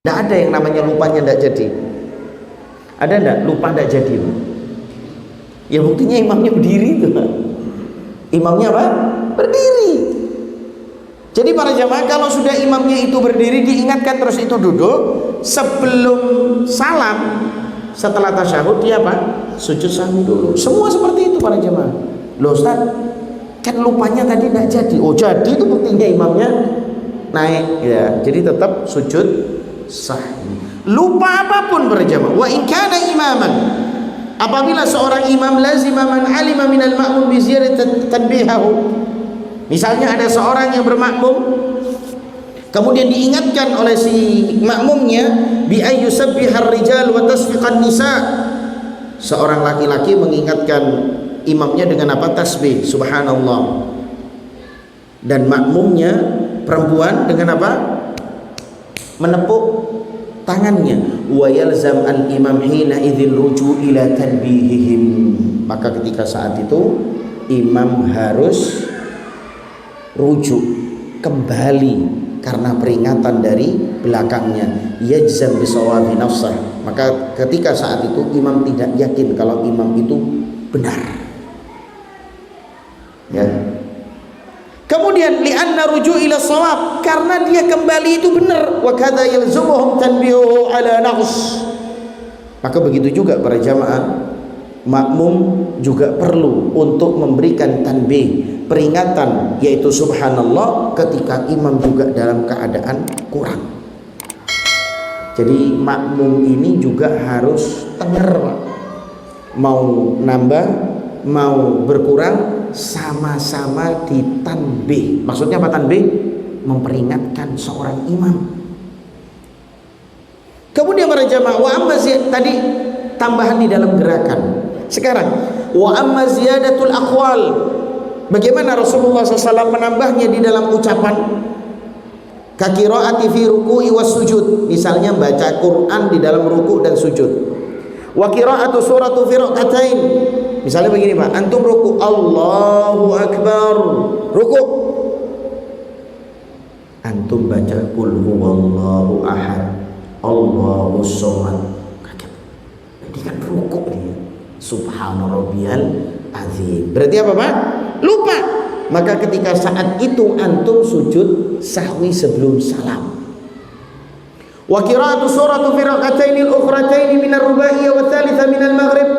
Tidak ada yang namanya lupanya tidak jadi. Ada enggak lupa tidak jadi? Ya buktinya imamnya berdiri itu. Imamnya apa? Berdiri. Jadi para jamaah, kalau sudah imamnya itu berdiri, diingatkan terus itu duduk. Sebelum salam, setelah tasyahud dia apa? Sujud sahwi dulu. Semua seperti itu para jamaah. Loh Ustaz, kan lupanya tadi tidak jadi. Oh jadi, itu buktinya imamnya naik ya. Jadi tetap sujud sahwi. Lupa apapun para jamaah. Wa in kana imaman, apabila seorang imam lazima man alima minal ma'mum bi ziyadati tanbihahu. Misalnya ada seorang yang bermakmum, kemudian diingatkan oleh si makmumnya bi ayyusabbihar rijal wa tasfiqan nisa. Seorang laki-laki mengingatkan imamnya dengan apa? Tasbih, subhanallah. Dan makmumnya perempuan dengan apa? Menepuk tangannya. Wa yalzam al imam hina idzin ruju ila tanbihihim. Maka ketika saat itu imam harus rujuk kembali karena peringatan dari belakangnya. Yajzam bisawabi nafsah. Maka ketika saat itu imam tidak yakin kalau imam itu benar ya. Kemudian li'anna ruju' ila shawab, karena dia kembali itu benar. Wa kadza yalzumuhum tanbihu ala naqs. Maka begitu juga para jamaah, makmum juga perlu untuk memberikan tanbih, peringatan, yaitu subhanallah ketika imam juga dalam keadaan kurang. Jadi makmum ini juga harus tenger, mau nambah mau berkurang sama-sama ditanbih. Maksudnya apa tanbih? Memperingatkan seorang imam. Kemudian para jamaah, wa amma tadi tambahan di dalam gerakan. Sekarang wa amma ziyadatul aqwal. Bagaimana Rasulullah SAW menambahnya di dalam ucapan? Kakiraati fi ruku'i was sujud. Misalnya baca Quran di dalam ruku' dan sujud. Wa qira'atu suratu fi rak'atain. Misalnya begini Pak, antum ruku, Allahu Akbar, ruku, antum baca qul huwallahu ahad, Allahu somad, kaget. Jadi kan ruku dia, subhana rabbiyal azim. Berarti apa Pak? Lupa. Maka ketika saat itu antum sujud sahwi sebelum salam. Wa qira'atu suratu fi rak'atain al-ukhratain min ar-rubaiyah wa tsalitsa min al-maghrib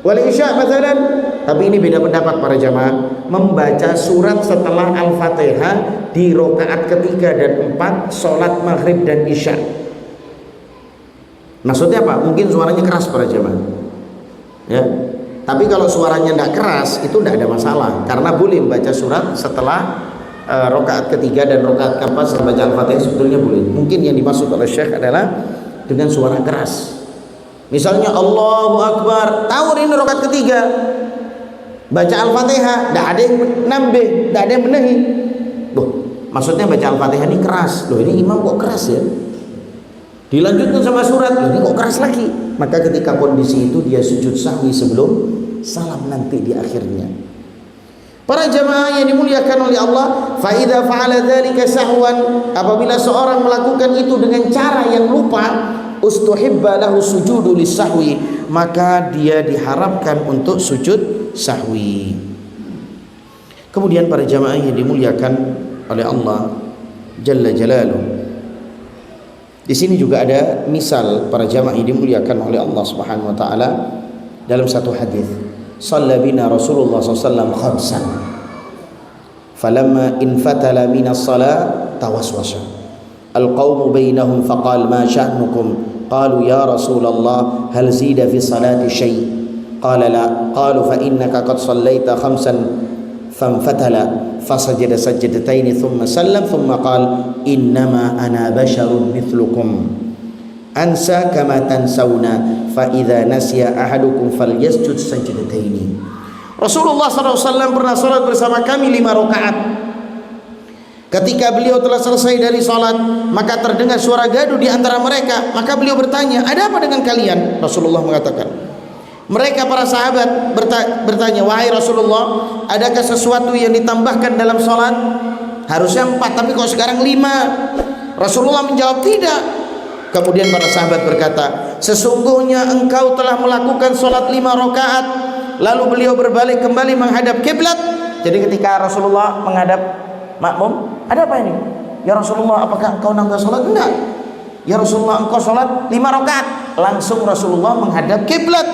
wal isya mathalan. Tapi ini beda pendapat para jamaah. Membaca surat setelah Al-Fatihah di rakaat ketiga dan 4 salat maghrib dan isya. Maksudnya apa? Mungkin suaranya keras para jamaah. Ya. Tapi kalau suaranya tidak keras itu tidak ada masalah, karena boleh membaca surat setelah rakaat ketiga dan rakaat keempat setelah baca Al-Fatihah, sebetulnya boleh. Mungkin yang dimaksud oleh Syekh adalah dengan suara keras. Misalnya Allahu Akbar, tahu ini rakaat ketiga, baca Al-Fatihah, tidak ada yang nambah, tidak ada yang menehi. Loh, maksudnya baca Al-Fatihah ini keras. Loh, ini imam kok keras ya? Dilanjutkan sama surat, loh, ini kok keras lagi? Maka ketika kondisi itu dia sujud sahwi sebelum salam nanti di akhirnya. Para jamaah yang dimuliakan oleh Allah, fa idza fa'ala dzalika sahwan, apabila seorang melakukan itu dengan cara yang lupa, ustuhibba lahu sujudu lis-sahwi, maka dia diharapkan untuk sujud sahwi. Kemudian para jamaah yang dimuliakan oleh Allah Jalla Jalaluhu, di sini juga ada misal para jamaah yang dimuliakan oleh Allah Subhanahu wa taala dalam satu hadis. Shalla bina Rasulullah SAW khamsan falamma infatala minas salat tawaswasa al-qawmu bainahum faqal ma sya'nukum qalu ya Rasulullah hal zida fi salati syai' qala la qalu fa innaka qad sallaita khamsan fanfatala fasajada sajdataini thumma sallam thumma qala innama ana basharun mithlukum ansa kama tansawna fa idza nasiya ahadukum falyasjud sajdataini. Rasulullah SAW pernah salat bersama kami 5 rakaat. Ketika beliau telah selesai dari salat, maka terdengar suara gaduh di antara mereka. Maka beliau bertanya, ada apa dengan kalian? Rasulullah mengatakan, mereka para sahabat bertanya, wahai Rasulullah, adakah sesuatu yang ditambahkan dalam salat? Harusnya 4, tapi kok sekarang 5? Rasulullah menjawab, tidak. Kemudian para sahabat berkata, sesungguhnya engkau telah melakukan sholat 5 rakaat. Lalu beliau berbalik kembali menghadap kiblat. Jadi ketika Rasulullah menghadap makmum, ada apa ini? Ya Rasulullah, apakah engkau nambah sholat? Enggak. Ya Rasulullah, engkau sholat 5 rakaat. Langsung Rasulullah menghadap kiblat,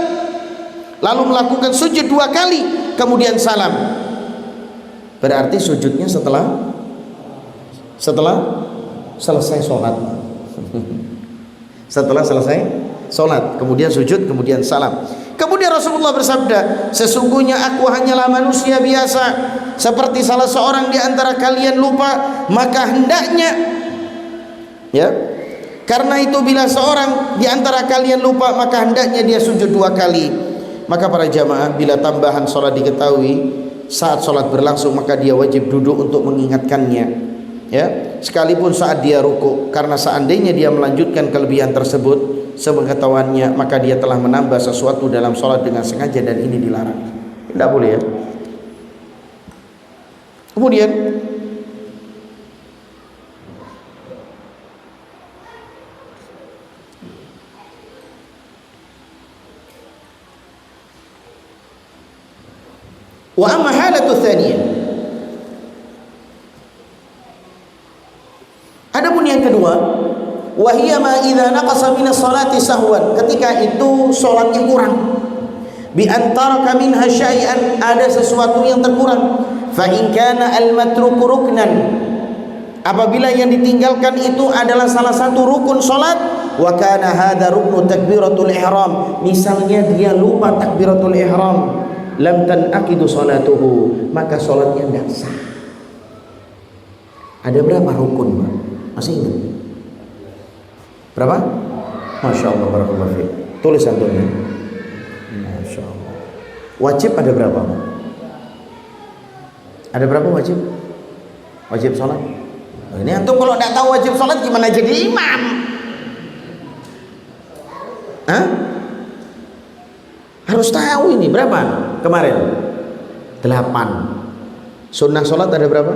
lalu melakukan sujud 2 kali, kemudian salam. Berarti sujudnya setelah selesai sholat. Setelah selesai sholat, kemudian sujud, kemudian salam. Kemudian Rasulullah bersabda, sesungguhnya aku hanyalah manusia biasa, seperti salah seorang di antara kalian lupa, maka hendaknya, ya, karena itu bila seorang di antara kalian lupa, maka hendaknya dia sujud 2 kali. Maka para jamaah, bila tambahan sholat diketahui saat sholat berlangsung, maka dia wajib duduk untuk mengingatkannya, ya, sekalipun saat dia ruku, karena seandainya dia melanjutkan kelebihan tersebut sepengetahuannya, maka dia telah menambah sesuatu dalam sholat dengan sengaja, dan ini dilarang. Tidak boleh, ya. Kemudian wa amma halatu tsaniyah, adapun yang kedua, wa hiya ma idza naqasa min as-salati sahwan, ketika itu salatnya kurang, bi antaraka minha syai'an, ada sesuatu yang terkurang, fa in kana al-matruku ruknan, apabila yang ditinggalkan itu adalah salah satu rukun salat, wa kana hadza ruknu takbiratul ihram, misalnya dia lupa takbiratul ihram, lam tanaqidu salatuhu, maka salatnya tidak sah. Ada berapa rukun, Pak? Masih ingat? Berapa? Masya Allah, barakallahu fiik. Tulis antumnya. Masya Allah. Wajib ada berapa, Pak? Ada berapa wajib? Wajib sholat? Ini antum kalau tidak tahu wajib sholat gimana jadi imam? Hah? Harus tahu ini berapa kemarin? 8. Sunnah sholat ada berapa?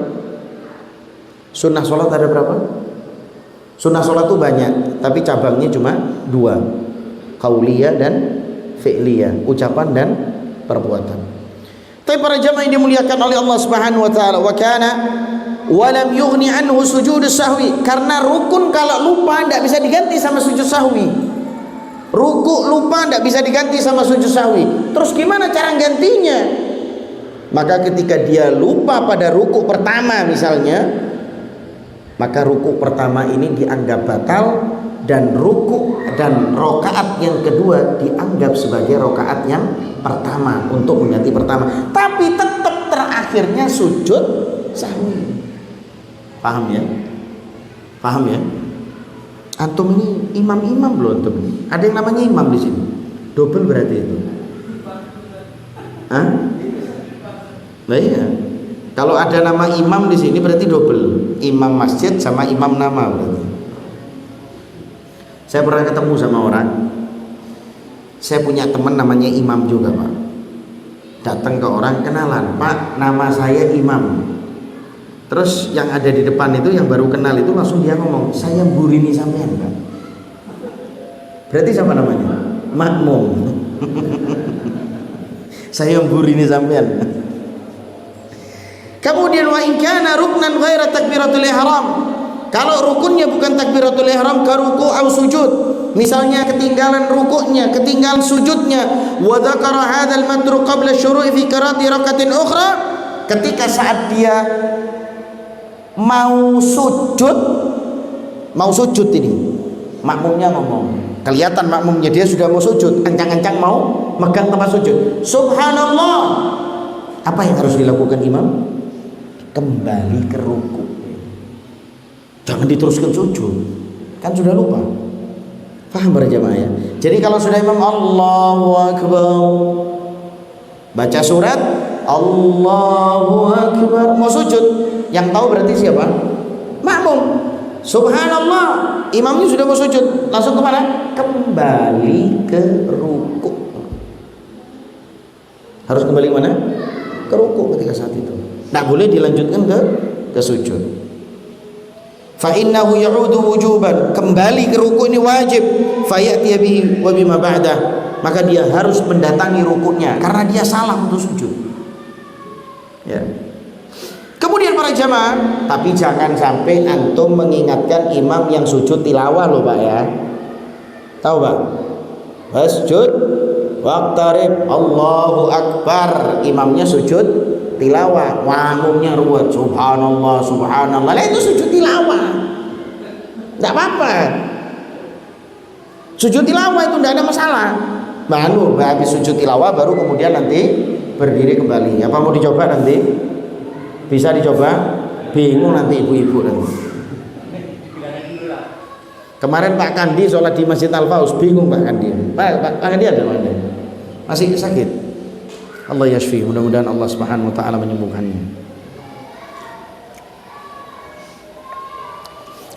Sunnah sholat ada berapa? Sunnah sholat itu banyak, tapi cabangnya cuma 2, qauliyah dan fi'liyah, ucapan dan perbuatan. Tapi para jamaah yang dimuliakan oleh Allah Subhanahu wa taala, wa kana wa lam yughni anhu sujud sahwi, karena rukun kalau lupa tidak bisa diganti sama sujud sahwi. Ruku lupa tidak bisa diganti sama sujud sahwi. Terus gimana cara gantinya? Maka ketika dia lupa pada ruku pertama misalnya, maka ruku pertama ini dianggap batal, dan ruku dan rokaat yang kedua dianggap sebagai rokaat yang pertama untuk mengganti pertama. Tapi tetap terakhirnya sujud sahwi. Paham ya? Paham ya? Antum ini imam-imam belum antum ini? Ada yang namanya imam di sini. Double berarti itu. Hah? Nah iya. Kalau ada nama imam di sini berarti double. Imam masjid sama imam nama berarti. Saya pernah ketemu sama orang. Saya punya teman namanya imam juga, Pak. Datang ke orang, kenalan, Pak, nama saya Imam. Terus yang ada di depan itu, yang baru kenal itu, langsung dia ngomong, saya burini sampean, Pak. Berarti siapa namanya? Makmum. Saya burini sampean. Kemudian wa in kana ruknan ghaira takbiratul ihram, kalau rukunnya bukan takbiratul ihram, ke ruku atau sujud, misalnya ketinggalan rukuknya, ketinggalan sujudnya, wa dzakara hadzal matruk qabla syuru'i fi qira'ati rakatin ukhra, ketika saat dia mau sujud ini, makmumnya ngomong, kelihatan makmumnya dia sudah mau sujud, ancang-ancang mau megang tempat sujud, subhanallah, apa yang harus dilakukan imam? Kembali ke ruku, jangan diteruskan sujud, kan sudah lupa. Paham para jamaah ya? Jadi kalau sudah imam Allahu Akbar, baca surat Allahu Akbar, mau sujud, yang tahu berarti siapa? Makmum. Subhanallah, imamnya sudah mau sujud, langsung kemana? Kembali ke ruku. Harus kembali ke mana? Ke ruku ketika saat itu. Tidak boleh dilanjutkan ke sujud. fa innahu ya'udu wujuban, kembali ke ruku ini wajib, fayati bihi wa bima ba'dah, maka dia harus mendatangi rukunya karena dia salah untuk sujud. Ya. Kemudian para jamaah, tapi jangan sampai antum mengingatkan imam yang sujud tilawah loh Pak ya. Tahu Pak? Sujud waqtarib Allahu Akbar, imamnya sujud tilawah, makmumnya ruwet subhanallah subhanallah. Lah itu sujud tilawah. Enggak apa-apa. Sujud tilawah itu enggak ada masalah. Baru habis sujud tilawah baru kemudian nanti berdiri kembali. Apa mau dicoba nanti? Bisa dicoba? Bingung nanti ibu-ibu nanti. Kemarin Pak Kandi sholat di Masjid Al-Faus, bingung Pak Kandi. Pak Kandi ada mana? Masih sakit. Allah yashfi, mudah-mudahan Allah Subhanahu wa taala menyembuhkannya.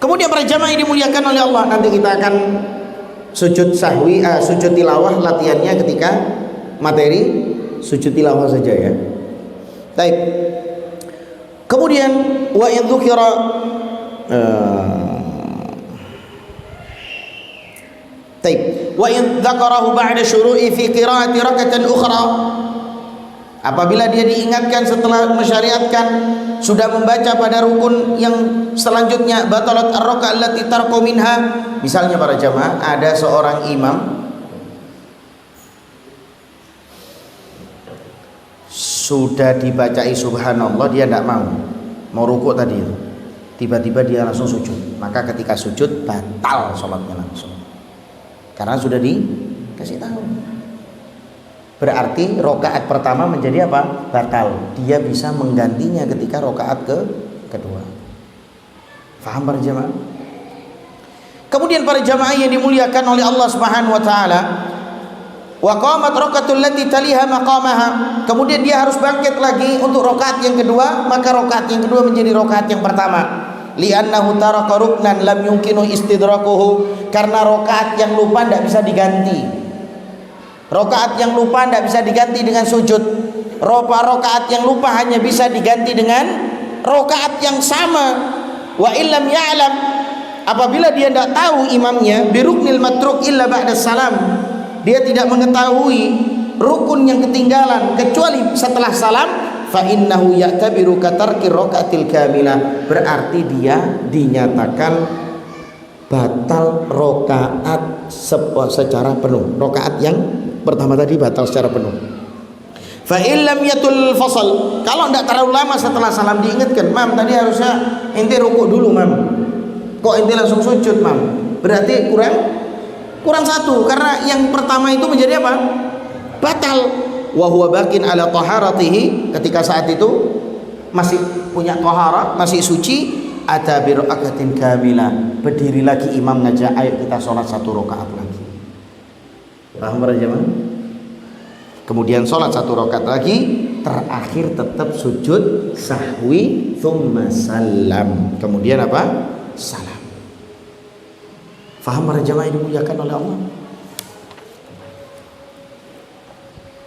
Kemudian para jamaah yang dimuliakan oleh Allah, nanti kita akan sujud sahwi, sujud tilawah, latihannya ketika materi sujud tilawah saja ya. Baik. Kemudian wa in dzukira wa in dzakarahu ba'da syuru'i fi qira'ati rak'atan ukhra, apabila dia diingatkan setelah mensyariatkan sudah membaca pada rukun yang selanjutnya, batalat ar-raka'ah allati tarku minha. Misalnya para jamaah, ada seorang imam sudah dibacai subhanallah, dia tidak mau rukuk tadi itu, tiba-tiba dia langsung sujud, maka ketika sujud batal sholatnya langsung karena sudah dikasih tahu. Berarti rokaat pertama menjadi apa? Batal. Dia bisa menggantinya ketika rokaat kedua. Faham para jamaah? Kemudian para jamaah yang dimuliakan oleh Allah Subhanahu wa taala, wa qamat rakatul lati taliha maqamaha, kemudian dia harus bangkit lagi untuk rakaat yang kedua, maka rakaat yang kedua menjadi rakaat yang pertama. Li'annahu taraka ruknan lam yumkinu istidrakuhu, karena rakaat yang lupa tidak bisa diganti. Rakaat yang lupa tidak bisa diganti dengan sujud. Rakaat yang lupa hanya bisa diganti dengan rakaat yang sama. Wa illam ya'lam, apabila dia tidak tahu imamnya biruknil matruk illa ba'da salam, dia tidak mengetahui rukun yang ketinggalan kecuali setelah salam, fa innahu ya'tabiru katarki rakaatil kamilah, berarti dia dinyatakan batal rakaat secara penuh. Rakaat yang pertama tadi batal secara penuh. Fa illam yatul fasal, kalau tidak terlalu lama setelah salam diingatkan, mam tadi harusnya ente rukuk dulu mam, kok ente langsung sujud mam, berarti kurang satu, karena yang pertama itu menjadi apa? Batal. Wa huwa baqin ala taharatihi, ketika saat itu masih punya taharah, masih suci, ata bi raka'atin kamilah, berdiri lagi imam ngajak, ayo kita sholat satu rakaat lagi. Paham para jemaah? Kemudian sholat satu rakaat lagi, terakhir tetap sujud sahwi, thumma salam, kemudian apa? Salam. Faham para jemaah yang dimuliakan oleh Allah?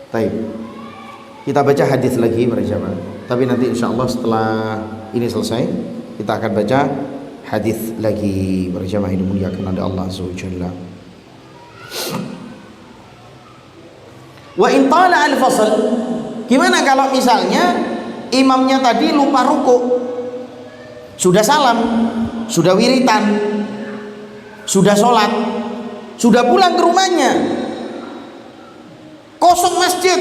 Baik, kita baca hadis lagi para jemaah. Tapi nanti insya Allah setelah ini selesai kita akan baca hadis lagi para jemaah yang dimuliakan oleh Allah Subhanahu. Wa in tala al-fasl, gimana kalau misalnya imamnya tadi lupa ruku, sudah salam, sudah wiritan, sudah sholat, sudah pulang ke rumahnya, kosong masjid,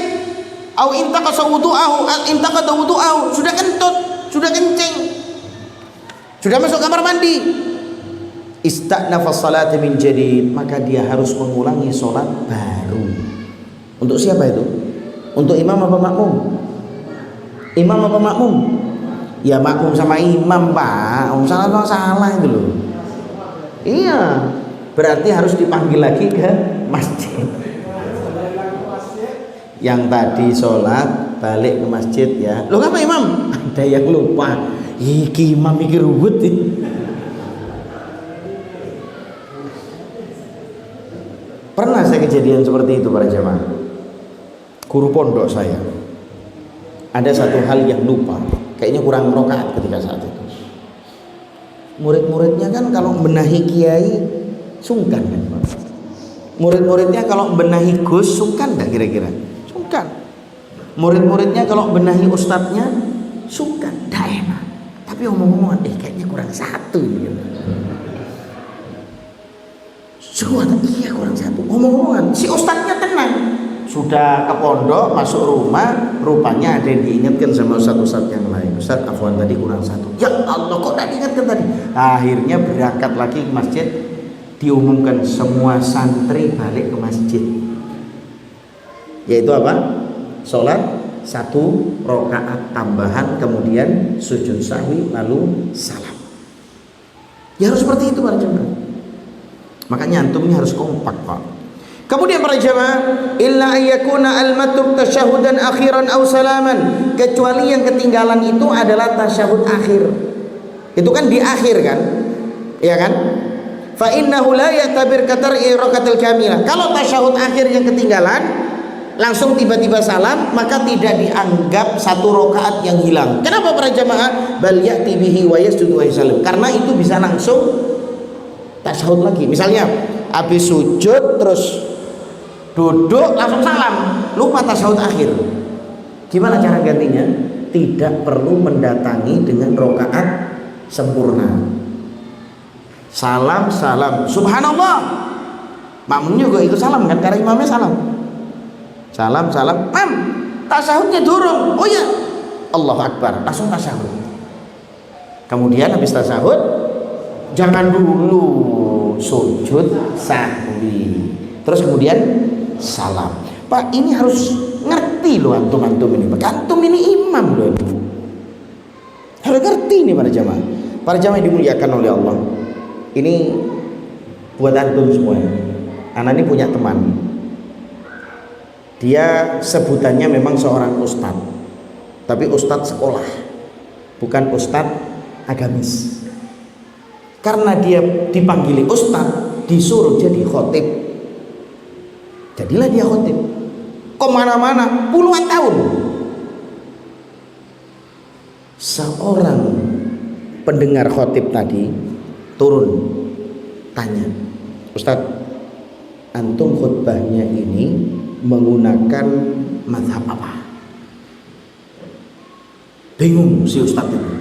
au intaqasa wudu'ahu, sudah kentut, sudah kencing, sudah masuk kamar mandi, ista'nafas salata min jadid, maka dia harus mengulangi sholat baru. Untuk siapa itu? Untuk imam apa makmum? Imam apa makmum? Ya makmum sama imam pak, salah itu loh. Iya, berarti harus dipanggil lagi ke masjid. Yang tadi sholat balik ke masjid ya. Loh apa imam? Ada yang lupa. Iki imam mikir ruwet. Pernah saya kejadian seperti itu para jemaah. Guru pondok saya ada satu hal yang lupa, kayaknya kurang rakaat ketika saat itu. Murid-muridnya kan kalau benahi kiai sungkan kan Pak. Murid-muridnya kalau benahi Gus sungkan enggak kira-kira? Sungkan. Murid-muridnya kalau benahi ustadznya sungkan, enggak enak. Tapi omong-omongan, kayaknya kurang satu ini. Semua iya kurang satu. Omong-omongan, si ustadznya tenang. Sudah ke pondok, masuk rumah, rupanya ada yang diingatkan sama ustadz-ustadz yang lain. Ustadz, afwan tadi kurang satu. Ya Allah, kok tidak diingatkan tadi? Akhirnya berangkat lagi ke masjid, diumumkan semua santri balik ke masjid. Yaitu apa? Sholat 1 rakaat tambahan, kemudian sujud sahwi, lalu salam. Ya harus seperti itu para jemaah. Makanya antum ini harus kompak Pak. Kemudian para jemaah, illa ayyakuna al-matruk tasyahudan akhiran aw salaman, kecuali yang ketinggalan itu adalah tasyahud akhir. Itu kan di akhir kan? Iya kan? Fa innahu la ya'tabir katar'i rakatil kamilah. Kalau tasyahud akhir yang ketinggalan langsung tiba-tiba salam, maka tidak dianggap 1 rakaat yang hilang. Kenapa para jemaah? Bal ya'ti bihi wa yasjudu wa yusallim. Karena itu bisa langsung tasyahud lagi. Misalnya habis sujud terus duduk langsung salam, lupa tasyahud akhir. Gimana cara gantinya? Tidak perlu mendatangi dengan rakaat sempurna. Salam, subhanallah. Makmumnya juga ikut salam kan, karena imamnya salam. Salam, tasyahudnya durung. Oh ya, Allahu Akbar, langsung tasyahud. Kemudian habis tasyahud, jangan dulu sujud sahwi. Terus kemudian salam. Pak, ini harus ngerti loh antum ini. Pak, antum ini imam loh ini. Harus ngerti nih para jamaah. Para jamaah dimuliakan oleh Allah. Ini buat antum semua. Anak ini punya teman. Dia sebutannya memang seorang ustadz, tapi ustadz sekolah, bukan ustadz agamis. Karena dia dipanggili ustadz, disuruh jadi khotib. Jadilah dia khotib. Kemana-mana puluhan tahun. Seorang pendengar khotib tadi turun tanya, Ustadz, antum khutbahnya ini menggunakan mazhab apa? Bingung si ustadz itu.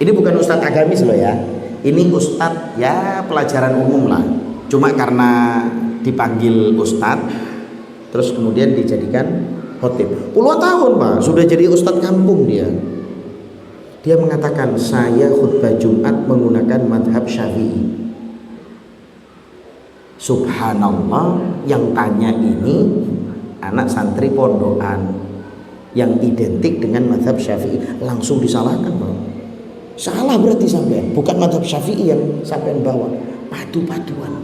Ini bukan ustadz agamis loh ya. Ini ustadz ya pelajaran umum lah. Cuma karena dipanggil ustadz, terus kemudian dijadikan khotib. Puluhan tahun Pak, sudah jadi ustadz kampung dia. Dia mengatakan, saya khutbah Jumat menggunakan madhab Syafi'i. Subhanallah, yang tanya ini anak santri pondokan yang identik dengan madhab Syafi'i, langsung disalahkan Pak. Salah berarti sampean, bukan madhab Syafi'i yang sampean bawa, padu-paduan.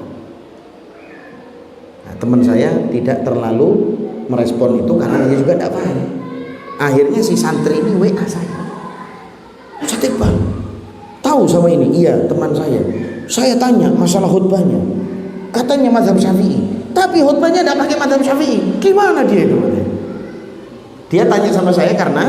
Nah, teman saya tidak terlalu merespon itu karena dia juga tidak paham. Akhirnya si santri ini WA saya, Ustadz Iqbal, tahu sama ini? Iya, teman saya. Saya tanya masalah khutbahnya, katanya mazhab Syafi'i, tapi khutbahnya tidak pakai mazhab Syafi'i. Gimana dia itu? Dia tanya sama saya karena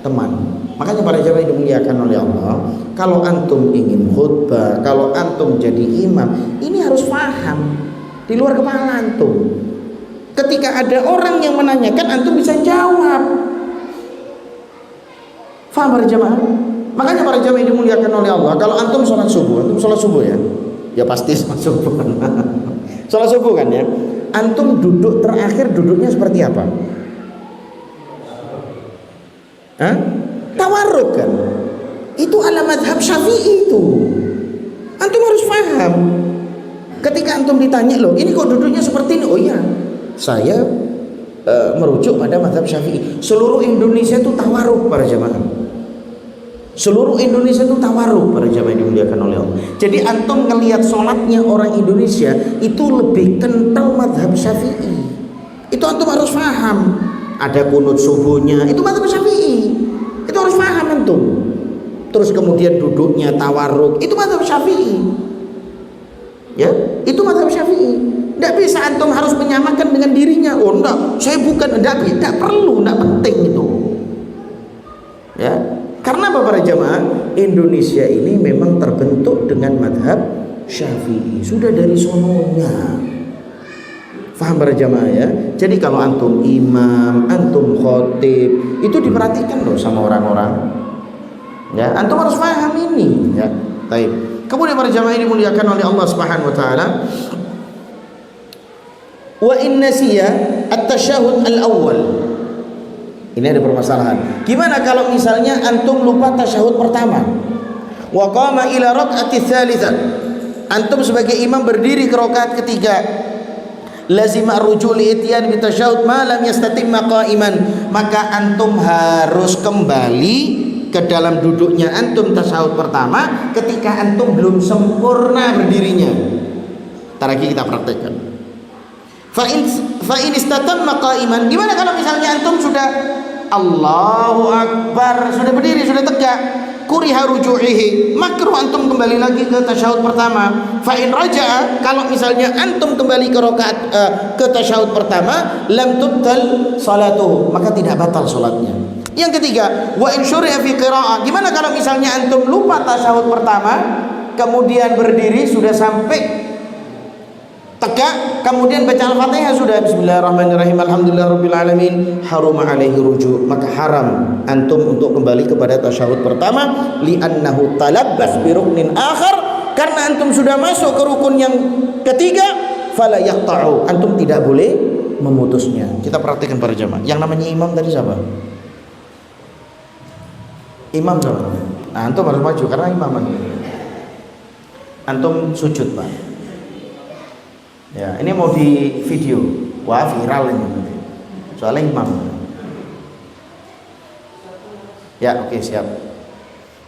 teman. Makanya para jamaah yang dimuliakan oleh Allah, kalau antum ingin khutbah, kalau antum jadi imam, ini harus paham di luar kepala antum. Ketika ada orang yang menanyakan, antum bisa jawab. Faham para jamaah? Makanya para jamaah yang dimuliakan oleh Allah, kalau antum sholat subuh ya? Ya pasti sholat subuh. Sholat subuh kan ya? Antum duduk terakhir, duduknya seperti apa? Hah? Tawarruk kan? Itu ala madhab Syafi'i itu. Antum harus paham. Ketika antum ditanya, loh ini kok duduknya seperti ini? Oh iya, saya merujuk pada madhab Syafi'i. Seluruh Indonesia itu tawarruk para jamaah. Seluruh Indonesia itu tawarruk para jamaah yang dimuliakan oleh Allah. Jadi antum ngelihat sholatnya orang Indonesia itu lebih kental madhab Syafi'i. Itu antum harus paham. Ada kunut subuhnya, itu madhab Syafi'i. Itu harus paham antum. Terus kemudian duduknya tawarruk, itu madhab Syafi'i. Ya, itu madhab Syafi'i. Tidak bisa antum harus menyamakan dengan dirinya. Oh enggak, saya bukan, tidak perlu, tidak penting itu. Ya, karena Karena apa para jamaah? Indonesia ini memang terbentuk dengan madhab Syafi'i sudah dari sononya. Faham para jamaah ya? Jadi kalau antum imam, antum khotib, itu diperhatikan loh sama orang-orang. Ya, antum harus paham ini. Ya, baik. Kemudian para jamaah ini dimuliakan oleh Allah Subhanahu Wa Taala. Wa inna siya at-tasyahud al-awwal. Ini ada permasalahan. Gimana kalau misalnya antum lupa tasyahud pertama? Wa qama ila rak'ati tsalitsah. Antum sebagai imam berdiri ke rakaat ketiga. Lazima ar-ruju' li ityan bi tasyahud ma lam yastatimma qa'iman. Maka antum harus kembali ke dalam duduknya antum tasyahud pertama ketika antum belum sempurna berdirinya. Ntar lagi kita praktekkan. Fa in istatamma qa'iman. Gimana kalau misalnya antum sudah Allahu Akbar, sudah berdiri, sudah tegak, kuriha ruju'ihi, makruh antum kembali lagi ke tasyahud pertama. Fa in raja'a, kalau misalnya antum kembali ke rakaat ke tasyahud pertama, lam tubtal salatuhu, maka tidak batal salatnya. Yang ketiga, wa in syuri'a fi qira'ah. Gimana kalau misalnya antum lupa tasyahud pertama, kemudian berdiri sudah sampai tegak, kemudian baca Al-Fatihah sudah bismillahirrahmanirrahim alhamdulillahirabbil alamin, haruma alaihi ruju', maka haram antum untuk kembali kepada tasyahud pertama, li'annahu talabbas bi ruknin akhar, karena antum sudah masuk ke rukun yang ketiga, fala yaqta'u, antum tidak boleh memutusnya. Kita praktikkan para jamaah. Yang namanya imam tadi siapa? Imam siapa? Nah, antum harus maju karena imaman. Antum sujud, Pak. Ya, ini mau di video. Wah, viral ini. Soalnya imam. Ya, oke, siap.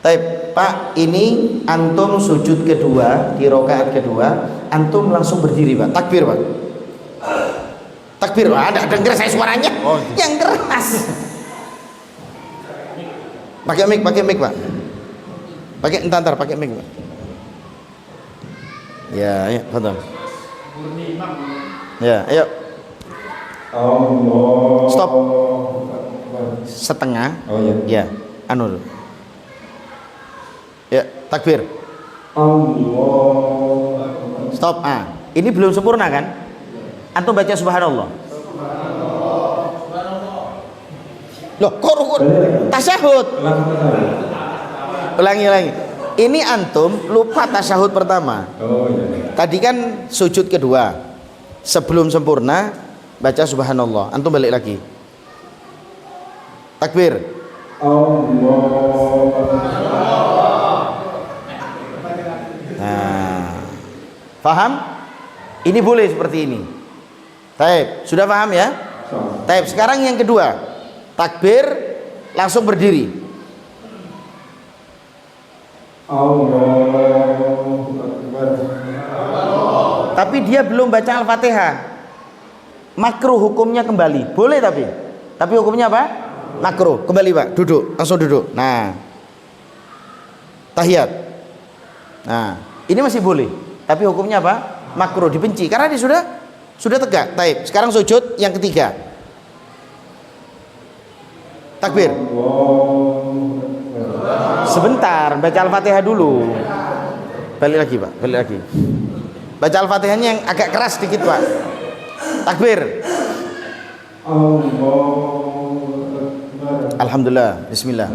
Baik, Pak, ini antum sujud kedua di rakaat kedua, antum langsung berdiri, Pak. Takbir, Pak. Takbir, Pak. Ada dengar saya suaranya? Oh, yang keras. Pakai mic, Pak. Entar pakai mic, Pak. Ya, betul. Ya, ayo. Stop. Setengah. Oh ya. Ya, anu. Ya, takbir. Stop. Ini belum sempurna kan? Antum baca subhanallah. Loh, kok rukun? Tasyahud. Ulangi. Ini antum lupa tasyahud pertama. Oh iya. Tadi kan sujud kedua. Sebelum sempurna baca subhanallah. Antum balik lagi. Takbir. Nah, paham? Ini boleh seperti ini. Taib, sudah paham ya? Taib. Sekarang yang kedua. Takbir langsung berdiri. Tapi dia belum baca Al-Fatihah. Makruh hukumnya kembali. Boleh tapi hukumnya apa? Makruh. Kembali, Pak. Duduk, langsung duduk. Nah. Tahiyat. Nah, ini masih boleh. Tapi hukumnya apa? Makruh, dibenci karena dia sudah tegak. Taib. Sekarang sujud yang ketiga. Takbir. Sebentar, baca Al-Fatihah dulu. Balik lagi, Pak. Baca Al-Fatihahnya yang agak keras sedikit, Pak. Takbir. Alhamdulillah. Bismillah.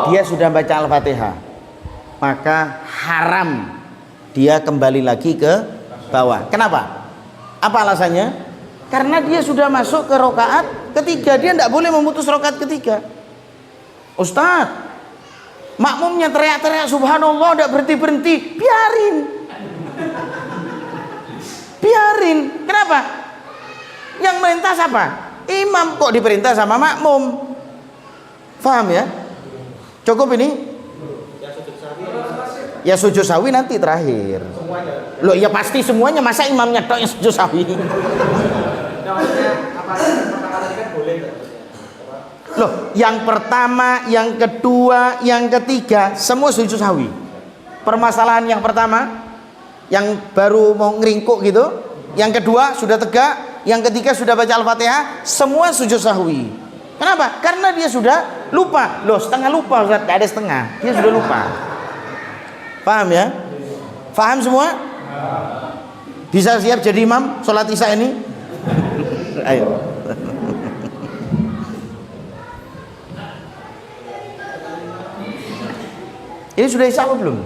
Dia sudah baca Al-Fatihah, maka haram dia kembali lagi ke bawah. Kenapa? Apa alasannya? Karena dia sudah masuk ke rakaat ketiga. Dia tidak boleh memutus rakaat ketiga. Ustaz, makmumnya teriak-teriak subhanallah, tidak berhenti-berhenti, biarin. Kenapa? Yang merintah siapa? Imam. Kok diperintah sama makmum? Faham ya? Cukup ini? Ya sujud sawi nanti terakhir. Loh ya pasti semuanya, masa imamnya tok yang sujud sawi? Loh, yang pertama, yang kedua, yang ketiga semua sujud sahwi. Permasalahan yang pertama, yang baru mau ngeringkuk gitu, yang kedua sudah tegak, yang ketiga sudah baca Al-Fatihah, semua sujud sahwi. Kenapa? Karena dia sudah lupa. Loh, setengah lupa Ustaz, tidak ada setengah. Dia sudah lupa. Paham ya? Paham semua? Bisa siap jadi imam sholat isya ini? Ayo. Ini sudah isya apa belum?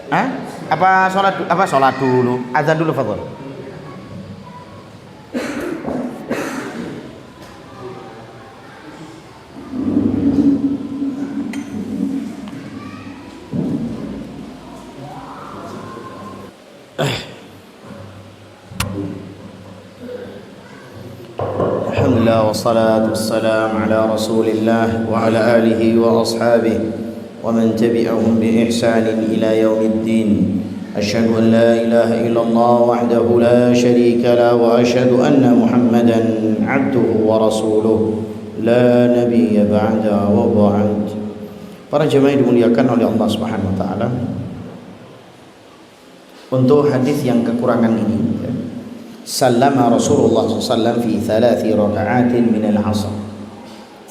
Hah? Apa sholat dulu? Azan dulu, fadhol. Alhamdulillah wassalatu wassalamu ala Rasulillah wa ala alihi wa ashabihi wa man tabi'ahum bi ihsanin ila yaumiddin. Asyhadu an la ilaha illallah wahdahu la syarika la wa asyhadu anna Muhammadan 'abduhu wa rasuluh la nabiyya ba'da wa ba'd. Para jemaah dimuliakan oleh Allah Subhanahu wa taala. Untuk hadis yang kekurangan ini, sallama Rasulullah SAW fi 3 raka'atin min al-'asr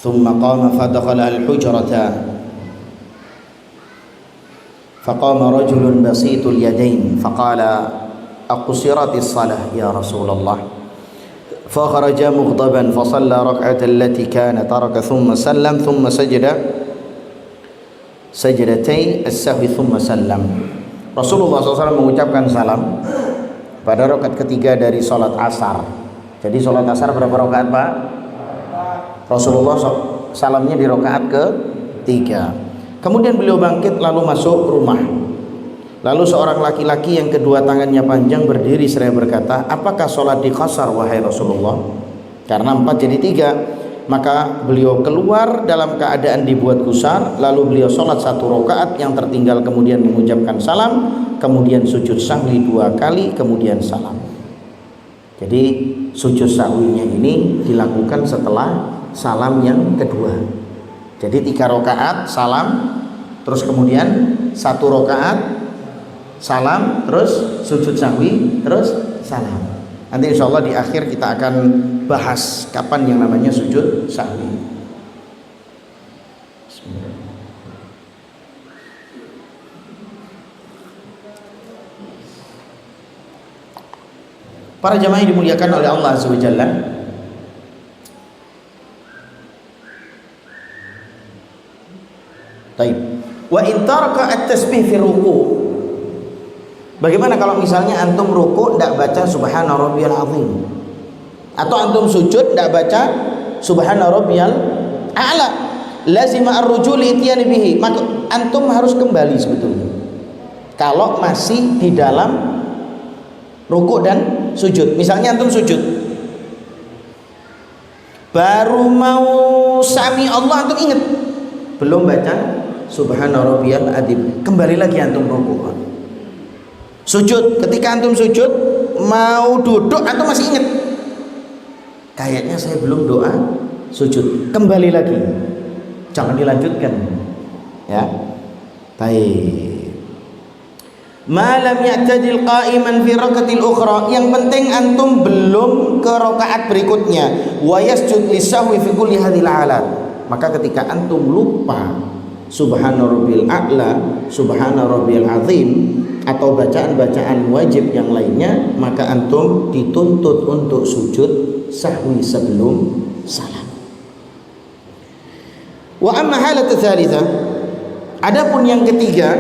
thumma qama fadakhala al-hujrata faqama rajulun basitul yadain faqala aqsiratis salah ya Rasulullah fakharaja mughdaban fasalla rak'atan allati kana taraka thumma sallam thumma sajada sajdatay as-sahwi thumma sallam. Rasulullah SAW mengucapkan salam pada rakaat ketiga dari sholat asar. Jadi sholat asar berapa rakaat Pak? Rasulullah salamnya di rakaat ketiga. Kemudian beliau bangkit lalu masuk rumah. Lalu seorang laki-laki yang kedua tangannya panjang berdiri seraya berkata, apakah sholat di qasar wahai Rasulullah? Karena 4 jadi 3. Maka beliau keluar dalam keadaan dibuat gusar. Lalu beliau sholat 1 rakaat yang tertinggal, kemudian mengucapkan salam, kemudian sujud sahwi 2 kali, kemudian salam. Jadi sujud sahwinya ini dilakukan setelah salam yang kedua. Jadi 3 rakaat salam, terus kemudian 1 rakaat salam, terus sujud sahwi, terus salam. Nanti insya Allah di akhir kita akan bahas kapan yang namanya sujud sahwi. Para jamaah yang dimuliakan oleh Allah Azza wa Jalla, taib. Wa in taraka at-tasbih fi ruku'. Bagaimana kalau misalnya antum ruku' tidak baca subhana rabbiyal azim, atau antum sujud tidak baca subhana rabbiyal a'la, lazima ar-rujul ityan bihi, maka antum harus kembali sebetulnya kalau masih di dalam ruku' dan sujud. Misalnya antum sujud baru mau sami Allah, antum ingat belum baca subhana rabbiyal azim, kembali lagi antum ruku'. Sujud, ketika antum sujud mau duduk antum masih ingat kayaknya saya belum doa sujud, kembali lagi, jangan dilanjutkan ya. Baik. Ma lam ya'tadil qa'iman fi rakaatil ukhra, yang penting antum belum ke rakaat berikutnya. Wa yasjud lisahwi fi kulli hadhil alat, maka ketika antum lupa subhana rabbil a'la, subhana rabbil azim, atau bacaan-bacaan wajib yang lainnya, maka antum dituntut untuk sujud sahwi sebelum salam. Wa amma halatu tsalitsa, adapun yang ketiga,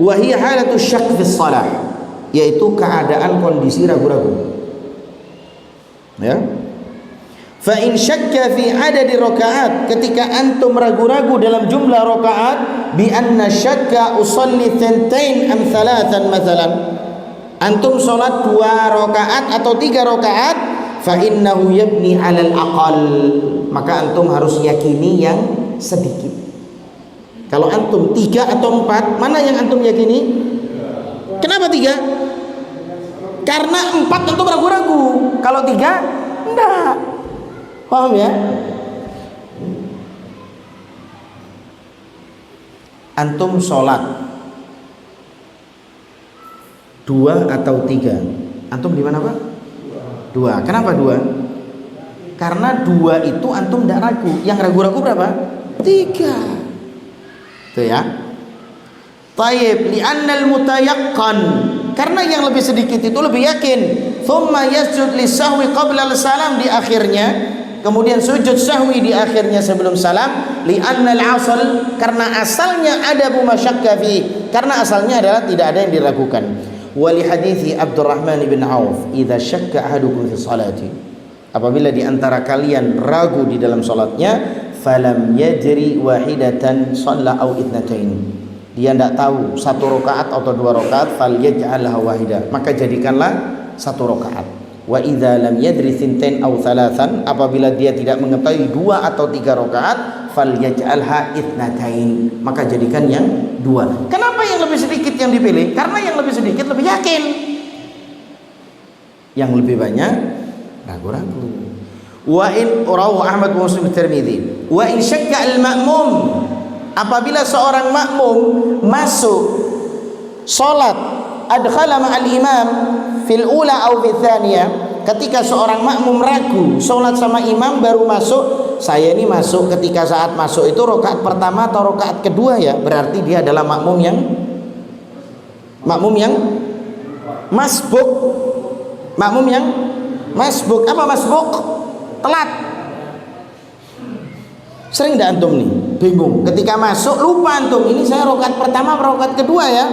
wa hiya halatu syak fi shalah, yaitu keadaan kondisi ragu-ragu. Ya. Fa in syakka fi adadi rakaat, ketika antum ragu-ragu dalam jumlah rakaat, bi anna syakka usalli thantain am thalathan mathalan, antum salat 2 rakaat atau 3 rakaat, fa innahu yabni 'alal aqal, maka antum harus yakini yang sedikit. Kalau antum 3 atau 4, mana yang antum yakini? Kenapa 3? Karena 4 antum ragu-ragu, kalau 3 enggak. Paham ya? Antum sholat 2 atau 3, antum di mana Pak? 2. Kenapa 2? Karena 2 itu antum tidak ragu. Yang ragu-ragu berapa? 3. Itu ya. Tayyib, li'annal mutayaqqan, karena yang lebih sedikit itu lebih yakin. Thumma yasjud lisahwi qabla al-salam, di akhirnya kemudian sujud sahwi di akhirnya sebelum salam. Li'annal asal, karena asalnya ada masyakka fi, karena asalnya adalah tidak ada yang diragukan. Wa li hadithi Abdurrahman bin Auf, idza syakka ahadukum fi salati, apabila di antara kalian ragu di dalam salatnya, falam yajri wahidatan shalla au itnatain, dia tidak tahu 1 rakaat atau 2 rakaat, falyaj'alha wahidah, maka jadikanlah 1 rakaat. Wa idza lam yadri thintain aw thalathan, apabila dia tidak mengetahui 2 atau 3 rakaat, falyaj'alha itnatain, maka jadikan yang 2. Kenapa yang lebih sedikit yang dipilih? Karena yang lebih sedikit lebih yakin, yang lebih banyak ragu-ragu. Wa in rawahu Ahmad wa Muslim Tirmidzi, wa in syakka al-ma'mum, apabila seorang makmum masuk salat adkhala ma'al imam fil ula au fil thaniyah, ketika seorang makmum ragu salat sama imam baru masuk, saya ini masuk ketika saat masuk itu rakaat pertama atau rakaat kedua ya, berarti dia adalah makmum yang masbuk. Makmum yang masbuk. Apa masbuk? Telat. Sering tidak antum nih bingung ketika masuk, lupa antum ini saya rakaat pertama atau rakaat kedua ya.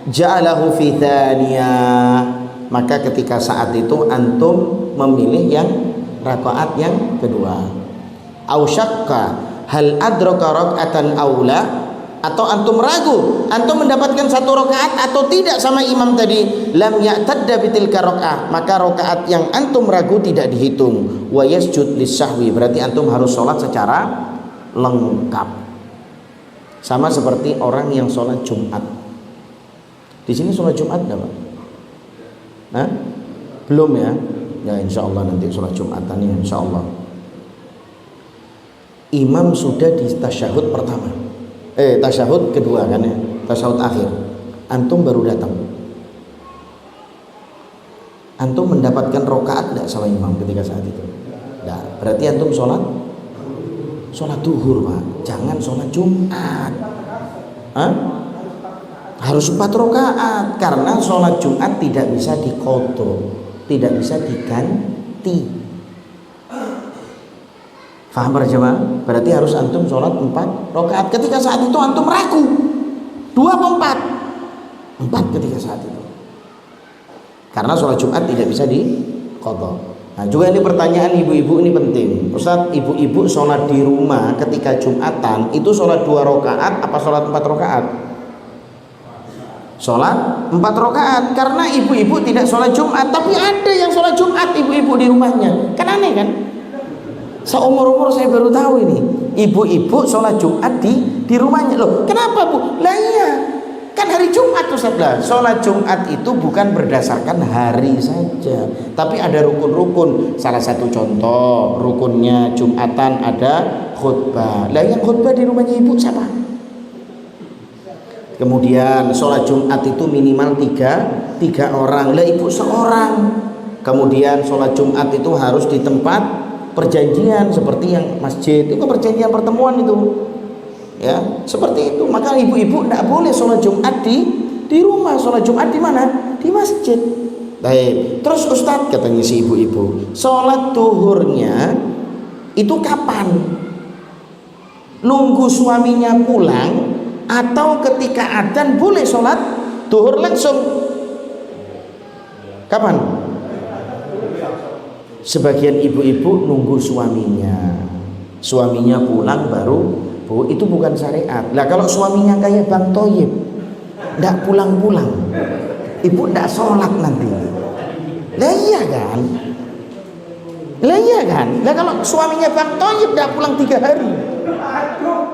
Ja'alahu fi thaniyah, maka ketika saat itu antum memilih yang rakaat yang kedua. Au syakka hal adraka raka'atan aula, atau antum ragu antum mendapatkan 1 rakaat atau tidak sama imam tadi, lam ya'tadda bitilka raka'ah, maka rakaat yang antum ragu tidak dihitung. Wa yasjud lisahwi, berarti antum harus sholat secara lengkap, sama seperti orang yang sholat Jumat. Di sini sholat Jumat enggak Pak? Nah, belum ya? Ya insya Allah nanti sholat Jumatan ya insya Allah. Imam sudah di tasyahud pertama, tasyahud kedua kan ya, tasyahud akhir. Antum baru datang. Antum mendapatkan rokaat tidak sama imam ketika saat itu? Nah, berarti antum sholat duhur Pak, jangan sholat Jumat. Harus 4 rakaat, karena sholat Jumat tidak bisa diqadha, tidak bisa diganti. Faham para jemaah? Berarti harus antum sholat 4 rakaat. Ketika saat itu antum ragu 2 atau 4? 4 ketika saat itu, karena sholat Jumat tidak bisa diqadha. Nah juga ini pertanyaan ibu-ibu ini penting. Ustaz, ibu-ibu sholat di rumah ketika Jumatan itu sholat 2 rakaat apa sholat 4 rakaat? Sholat 4 rakaat, karena ibu-ibu tidak sholat Jumat, tapi ada yang sholat Jumat ibu-ibu di rumahnya. Kan aneh kan? Seumur-umur saya baru tahu ini, ibu-ibu sholat Jumat di rumahnya. Loh kenapa Bu? Lah iya, kan hari Jumat Ustaz. Lah sholat Jumat itu bukan berdasarkan hari saja, tapi ada rukun-rukun. Salah satu contoh rukunnya Jumatan ada khutbah. Lah yang khutbah di rumahnya ibu siapa? Kemudian sholat Jumat itu minimal 3 orang, lah ibu seorang. Kemudian sholat Jumat itu harus di tempat perjanjian seperti yang masjid, itu perjanjian pertemuan itu ya, seperti itu. Maka ibu-ibu tidak boleh sholat Jumat di rumah. Sholat Jumat di mana? Di masjid. Baik, terus Ustadz katanya si ibu-ibu, sholat duhurnya itu kapan? Nunggu suaminya pulang atau ketika adzan boleh sholat duhur langsung? Kapan? Sebagian ibu-ibu nunggu suaminya pulang baru Bu, itu bukan syariat. Lah kalau suaminya kayak Bang Toyib ndak pulang-pulang, ibu ndak sholat nanti. Lah iya kan? Lah kalau suaminya Bang Toyib ndak pulang 3 hari,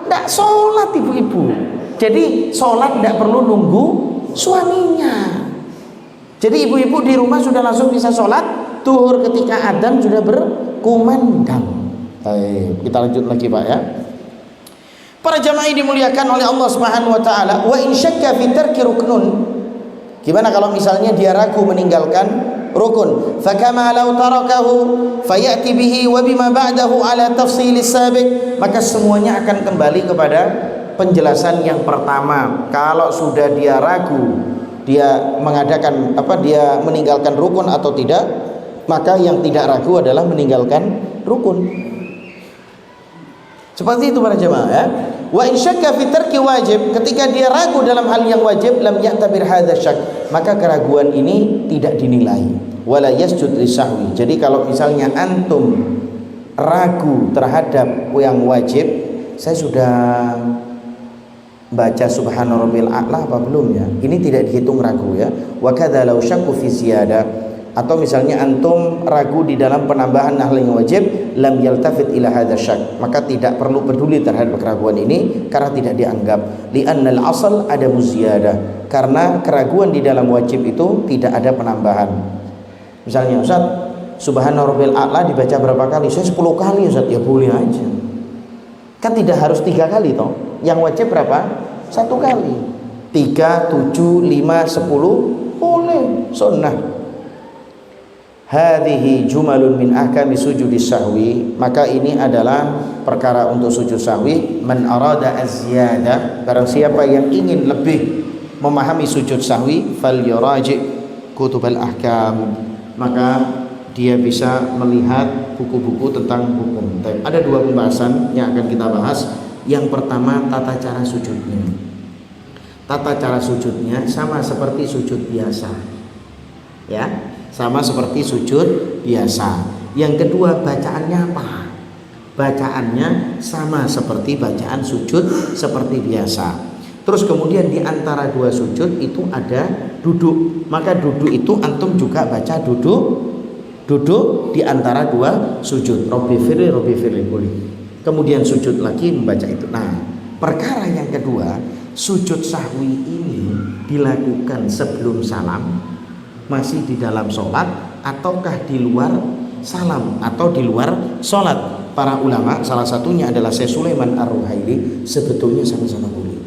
ndak sholat ibu-ibu. Jadi sholat tidak perlu nunggu suaminya. Jadi ibu-ibu di rumah sudah langsung bisa sholat duhur ketika adzan sudah berkumandang. Baik, kita lanjut lagi Pak ya. Para jamaah dimuliakan oleh Allah Subhanahu wa taala. Wa in syakka fi tarki ruknun. Gimana kalau misalnya dia ragu meninggalkan rukun. Fakama law tarakahu fayati bihi wa bima ba'dahu ala tafsil sabiq, maka semuanya akan kembali kepada penjelasan yang pertama. Kalau sudah dia ragu, dia mengadakan dia meninggalkan rukun atau tidak, maka yang tidak ragu adalah meninggalkan rukun. Seperti itu para jemaah ya. Wa in syakka fi tarki wajib, ketika dia ragu dalam hal yang wajib, lam ya'tabir hadza syak, maka keraguan ini tidak dinilai. Wala yasjud lisahwi. Jadi kalau misalnya antum ragu terhadap yang wajib, saya sudah baca subhana rabbil a'la apa belum ya? Ini tidak dihitung ragu ya. Wa kadza law syakku fi ziyadah, atau misalnya antum ragu di dalam penambahan hal yang wajib, lam yaltafit ila hadza syak, maka tidak perlu peduli terhadap keraguan ini karena tidak dianggap. Li'annal asal ada muziyadah, karena keraguan di dalam wajib itu tidak ada penambahan. Misalnya Ustaz, subhana rabbil a'la dibaca berapa kali? Saya 10 kali Ustaz. Ya boleh aja, kan tidak harus 3 kali toh. Yang wajib berapa? 1 kali. 3, 7, 5, 10 boleh, sunnah. Hadhihi jumalun min ahkami sujudis sahwi, maka ini adalah perkara untuk sujud sahwi. Man arada az-ziyadah, barang siapa yang ingin lebih memahami sujud sahwi, falyuraji' kutubal ahkam, maka dia bisa melihat buku-buku tentang hukum. Ada 2 pembahasan yang akan kita bahas. Yang pertama, tata cara sujudnya. Tata cara sujudnya sama seperti sujud biasa ya, sama seperti sujud biasa. Yang kedua, bacaannya apa? Bacaannya sama seperti bacaan sujud seperti biasa. Terus kemudian di antara 2 sujud itu ada duduk, maka duduk itu antum juga baca duduk di antara 2 sujud. Robbi firli boleh. Kemudian sujud lagi membaca itu. Nah, perkara yang kedua, sujud sahwi ini dilakukan sebelum salam, masih di dalam sholat, ataukah di luar salam atau di luar sholat. Para ulama, salah satunya adalah Syekh Sulaiman Ar-Ruhaili, sebetulnya sama-sama boleh.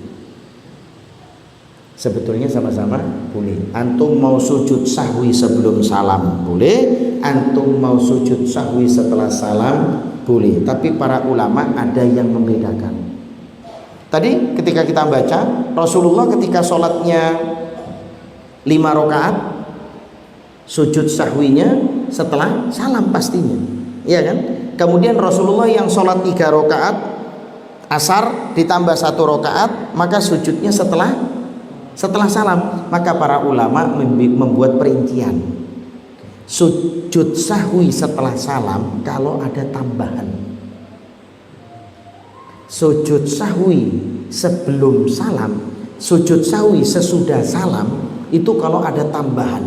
Sebetulnya sama-sama boleh. Antum mau sujud sahwi sebelum salam boleh, antum mau sujud sahwi setelah salam boleh. Tapi para ulama ada yang membedakan. Tadi ketika kita baca, Rasulullah ketika sholatnya 5 rakaat, sujud sahwinya setelah salam pastinya, iya kan? Kemudian Rasulullah yang sholat 3 rakaat asar ditambah 1 rakaat, maka sujudnya setelah salam. Maka para ulama membuat perincian, sujud sahwi setelah salam kalau ada tambahan, sujud sahwi sebelum salam, sujud sahwi sesudah salam itu kalau ada tambahan,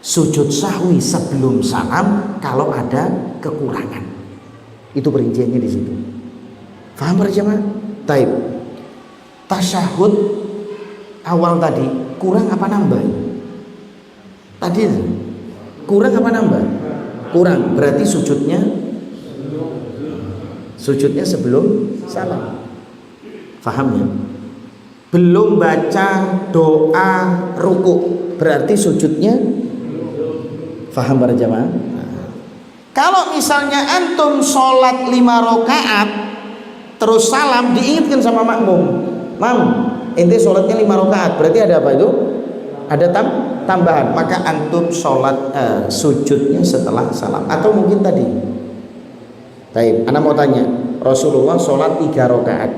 sujud sahwi sebelum salam kalau ada kekurangan. Itu perinciannya di situ. Faham para jemaah? Taib. Tasyahud awal tadi kurang apa nambah? Tadi kurang apa nambah? Kurang. Berarti sujudnya sebelum salam. Faham ya? Belum baca doa ruku, berarti sujudnya. Faham para jamaah? Kalau misalnya antum sholat 5 rakaat terus salam, diingatkan sama makmum, mam, ente sholatnya 5 rakaat, berarti ada apa itu? Ada tambahan. Maka antum sholat sujudnya setelah salam. Atau mungkin tadi, baik, anak mau tanya, Rasulullah sholat 3 rakaat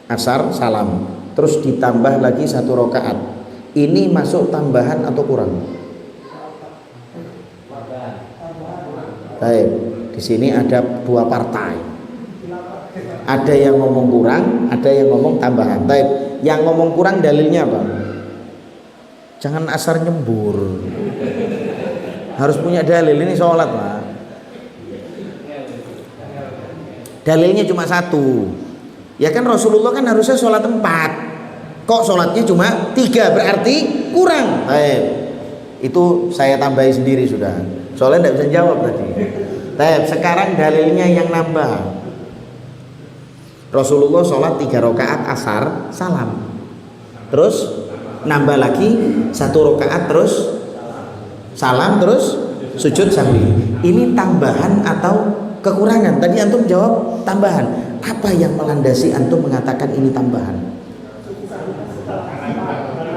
asar salam, terus ditambah lagi 1 rakaat, ini masuk tambahan atau kurang? Baik, di sini ada 2 partai. Ada yang ngomong kurang, ada yang ngomong tambahan. Baik, yang ngomong kurang dalilnya apa? Jangan asar nyembur. Harus punya dalil, ini sholat Pak. Dalilnya cuma 1. Ya kan Rasulullah kan harusnya sholat 4. Kok sholatnya cuma 3, berarti kurang. Baik, itu saya tambahi sendiri sudah. Soalnya tidak bisa jawab tadi. Baik, sekarang dalilnya yang nambah. Rasulullah sholat 3 rakaat asar salam, terus nambah lagi 1 rakaat terus salam terus sujud sahwi. Ini tambahan atau kekurangan? Tadi antum jawab tambahan. Apa yang melandasi antum mengatakan ini tambahan?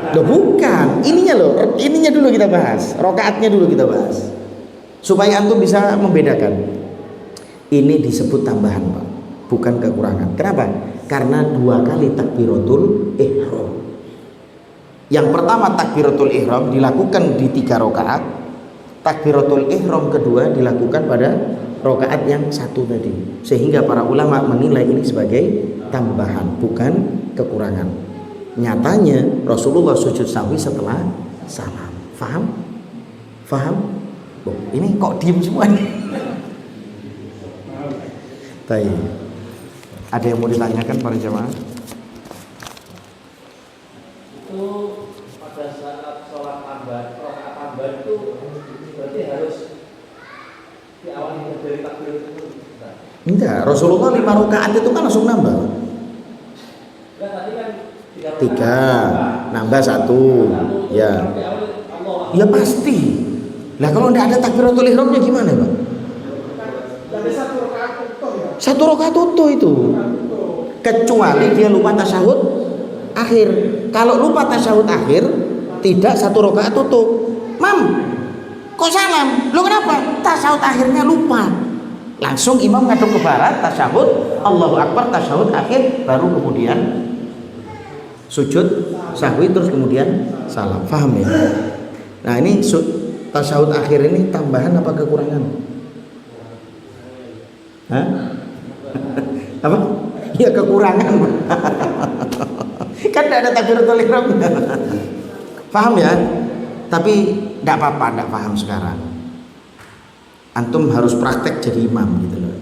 Loh bukan, ininya dulu kita bahas, rokaatnya dulu kita bahas, supaya antum bisa membedakan. Ini disebut tambahan Pak, bukan kekurangan. Kenapa? Karena 2 kali takbiratul ihram. Yang pertama takbiratul ihram dilakukan di 3 rakaat. Takbiratul ihram kedua dilakukan pada rakaat yang 1 tadi. Sehingga para ulama menilai ini sebagai tambahan, bukan kekurangan. Nyatanya Rasulullah sujud sahwi setelah salam. Faham? Faham? Oh, ini kok diem semua nih? Baik. Ada yang mau ditanyakan para jamaah? Itu pada saat sholat tambahan, rakaat tambahan itu berarti harus diawali dari takbir itu? Enggak, Rasulullah 5 rakaat itu kan langsung nambah. Enggak, tadi kan 3 nambah 1 ya. Ya pasti. Nah kalau enggak ada takbiratul ihramnya gimana Pak? Satu rakaat utuh itu. Kecuali dia lupa tasyahud akhir. Kalau lupa tasyahud akhir tidak 1 rakaat utuh. Mam, kok salam? Lo kenapa? Tasyahud akhirnya lupa. Langsung imam ngadep ke barat, tasyahud, Allahu Akbar, tasyahud akhir, baru kemudian sujud sahwi, terus kemudian salam. Paham ya? Nah ini tasyahud akhir ini tambahan apa kekurangan? Hah? Apa? Ya kekurangan. Kan tidak ada takbiratul ihram. Paham ya? Tapi tidak apa-apa, tidak paham sekarang. Antum harus praktek jadi imam gitu loh.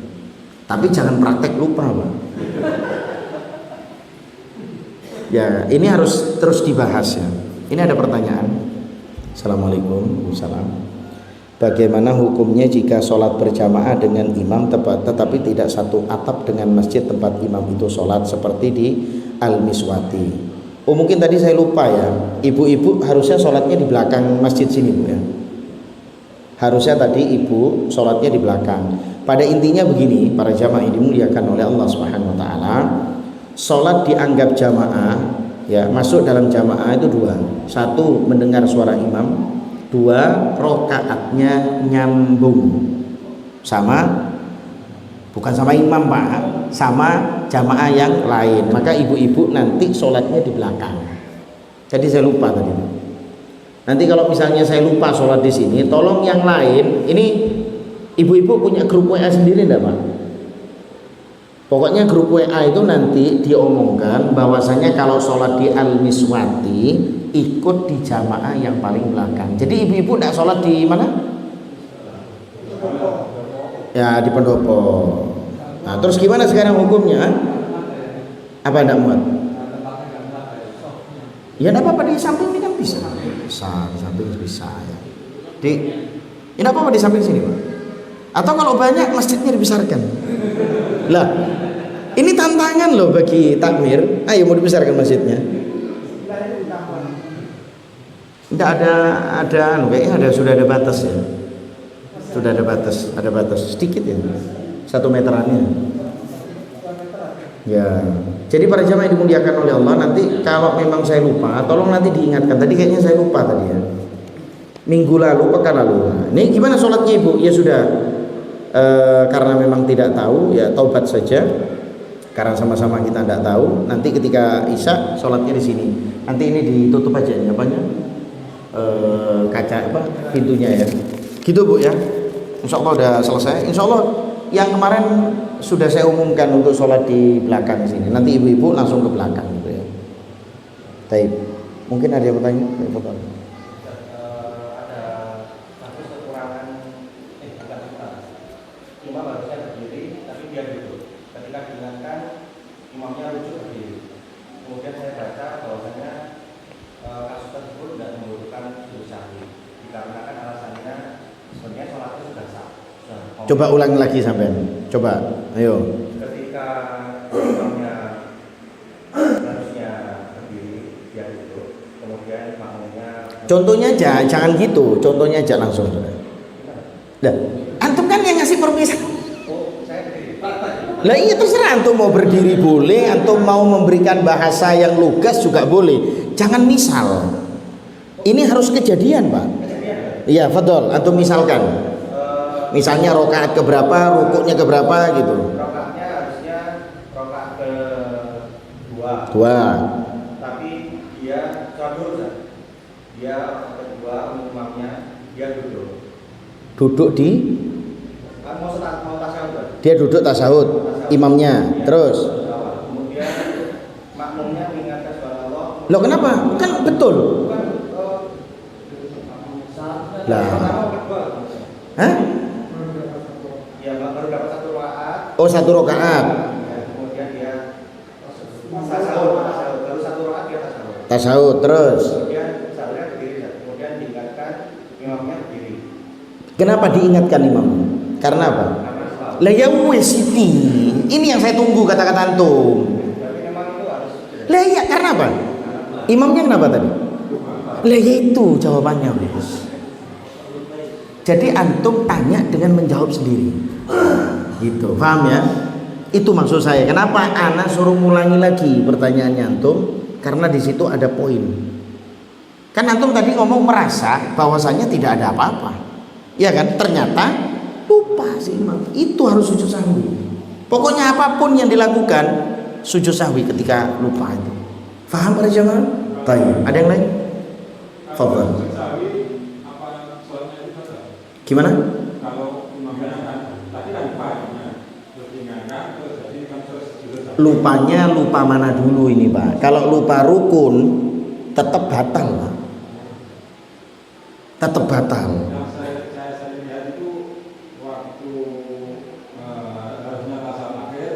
Tapi jangan praktek lupa Pak. Ya ini harus terus dibahas ya. Ini ada pertanyaan. Assalamualaikum. Waalaikumsalam. Bagaimana hukumnya jika sholat berjamaah dengan imam tetapi tidak satu atap dengan masjid tempat imam itu sholat, seperti di Al-Miswati? Oh mungkin tadi saya lupa ya, ibu-ibu harusnya sholatnya di belakang masjid sini Bu ya. Harusnya tadi ibu sholatnya di belakang. Pada intinya begini, para jamaah ini dimuliakan oleh Allah Subhanahu Wa Taala. Sholat dianggap jamaah ya, masuk dalam jamaah itu 2. 1 mendengar suara imam, 2 rokaatnya nyambung sama, bukan sama imam Pak, sama jamaah yang lain. Maka ibu-ibu nanti sholatnya di belakang. Jadi saya lupa tadi. Nanti kalau misalnya saya lupa sholat di sini, tolong yang lain. Ini ibu-ibu punya grup WA sendiri enggak Pak? Pokoknya grup WA itu nanti diomongkan bahwasanya kalau sholat di Al-Miswati ikut di jamaah yang paling belakang. Jadi ibu-ibu enggak sholat di mana? Ya di pendopo. Nah terus gimana sekarang hukumnya? Apa enggak muat? Ya enggak apa-apa, di samping ini kan bisa. Bisa, di samping bisa ya. Ini apa-apa di samping sini Pak? Atau kalau banyak masjidnya dibesarkan. Lah, ini tantangan loh bagi takmir. Ayo mau dibesarkan masjidnya. Tidak ada kayaknya sudah ada batas ya. Sudah ada batas sedikit ya. 1 meterannya. Ya. Jadi para jamaah yang dimuliakan oleh Allah, nanti kalau memang saya lupa, tolong nanti diingatkan. Tadi kayaknya saya lupa tadi ya. Minggu lalu, pekan lalu. Nah, ini gimana sholatnya Ibu? Ya sudah. Karena memang tidak tahu, ya taubat saja. Karena sama-sama kita tidak tahu. Nanti ketika isya sholatnya di sini. Nanti ini ditutup aja ya, apanya? Kaca apa? Pintunya ya. Gitu Bu ya. Insya Allah udah selesai. Insya Allah yang kemarin sudah saya umumkan untuk sholat di belakang sini. Nanti ibu-ibu langsung ke belakang gitu ya. Baik. Mungkin ada yang bertanya? Ada satu kekurangan imam harusnya berdiri tapi dia duduk. Ketika diingatkan imamnya rujuk berdiri. Kemudian saya baca bahwasanya kasus tersebut tidak membutuhkan sujud sahwi dikarenakan alasannya sebenarnya sholatnya sudah sah. Coba ulangi lagi sampean. Coba, ayo. Ketika imamnya harusnya berdiri, dia duduk, kemudian makmumnya Contohnya aja, jangan gitu. Contohnya aja langsung. Nah, antum kan yang ngasih permisaan. Lah iya terserah, antum mau berdiri boleh, antum mau memberikan bahasa yang lugas juga boleh. Jangan misal. Ini harus kejadian, Pak. Iya, fadol. Antum misalkan. Misalnya rokaat keberapa, rukuknya keberapa gitu. Rokaatnya harusnya rokaat kedua. Dua. Tapi dia cabur, dia rokaat kedua imamnya dia duduk. Duduk di? Mau tasyahud. Dia duduk tasyahud, imamnya. Terus? Kemudian makmumnya mengingatkan subhanallah. Loh kenapa? Kan betul. Lah. Hah? Ya baru dapat satu rakaat. Oh, satu rakaat. Ya, kemudian dia tasyahud, baru satu rakaat dia tasyahud. Tasyahud terus. Kemudian sahurnya berdiri, kemudian diingatkan imamnya berdiri. Kenapa diingatkan imam? Karena apa? Lah ya wes ini yang saya tunggu kata-kata antum. Tapi memang itu harus. Lah iya karena apa? Imamnya kenapa tadi? Lah ya itu jawabannya wes. Jadi antum tanya dengan menjawab sendiri. Gitu, paham ya? Itu maksud saya. Kenapa ana suruh ngulangi lagi pertanyaannya antum? Karena di situ ada poin. Kan antum tadi ngomong merasa bahwasanya tidak ada apa-apa. Ya kan? Ternyata lupa sih imam. Itu harus sujud sahwi. Pokoknya apapun yang dilakukan sujud sahwi ketika lupa itu. Paham para jemaah? Baik. Ada yang lain? Fadhal. Gimana? Lupanya lupa mana dulu ini Pak? Kalau lupa rukun tetap batal Pak. Tetap batal. Yang saya lihat itu waktu harusnya tasawuf akhir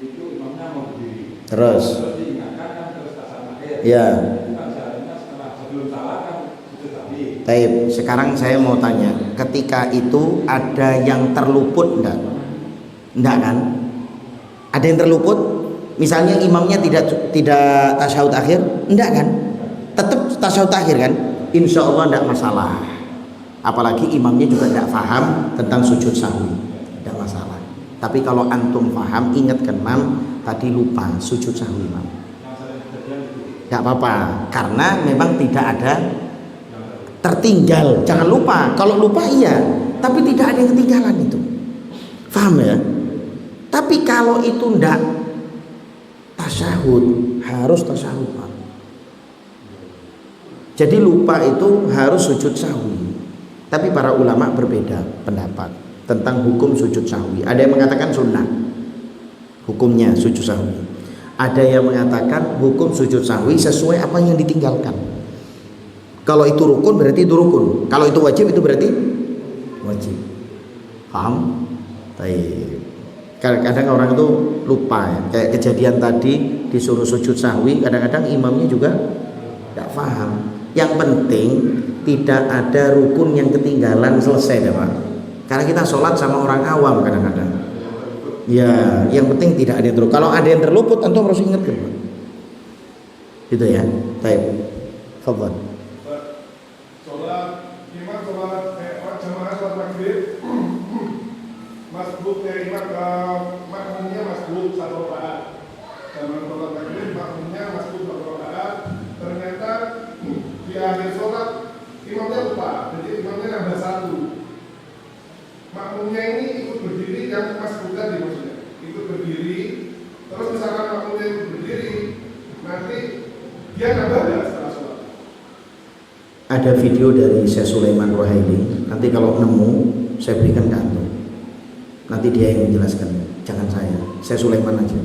itu imamnya mau berdiri. Terus diingatkan kan terus tasawuf akhir. ya. Bukan seharusnya setelah sebelum salah kan sujud tadi. Taib. Sekarang saya mau tanya, ketika itu ada yang terluput enggak? Enggak kan? Ada yang terluput? Misalnya imamnya tidak tasyahud akhir, enggak kan? Tetap tasyahud akhir kan? Insya Allah enggak masalah. Apalagi imamnya juga enggak paham tentang sujud sahwi, enggak masalah. Tapi kalau antum paham, ingatkan mam, tadi lupa sujud sahwi mam. Enggak apa-apa, karena memang tidak ada tertinggal. Jangan lupa. Kalau lupa iya, tapi tidak ada yang ketinggalan itu. Paham ya? Tapi kalau itu ndak tasyahud, harus tasyahud Pak. Jadi lupa itu harus sujud sahwi. Tapi para ulama berbeda pendapat tentang hukum sujud sahwi. Ada yang mengatakan sunnah hukumnya sujud sahwi. Ada yang mengatakan hukum sujud sahwi sesuai apa yang ditinggalkan. Kalau itu rukun berarti itu rukun. Kalau itu wajib itu berarti wajib. Paham? Baik. Kadang-kadang orang itu lupa ya. Kayak kejadian tadi disuruh sujud sahwi, kadang-kadang imamnya juga tidak paham. Yang penting tidak ada rukun yang ketinggalan selesai deh Pak. Karena kita sholat sama orang awam kadang-kadang. Ya, yang penting tidak ada yang terluput. Kalau ada yang terluput, antum harus ingatkan Pak. Gitu ya. Baik. Fadhal. Makmumnya masbuk satu rakaat. Zaman sholat maghrib makmumnya masbuk satu rakaat. Ternyata di akhir sholat imamnya lupa, jadi imamnya nambah satu. Makmumnya ini ikut berdiri, yang masbuk tadi maksudnya ikut berdiri. Terus misalkan makmumnya ikut berdiri, nanti dia nambah nggak setelah sholat? Ada video dari Syekh Sulaiman Rohaili. Nanti kalau nemu saya berikan ke antum. Nanti dia yang menjelaskan, jangan saya Sulaiman aja.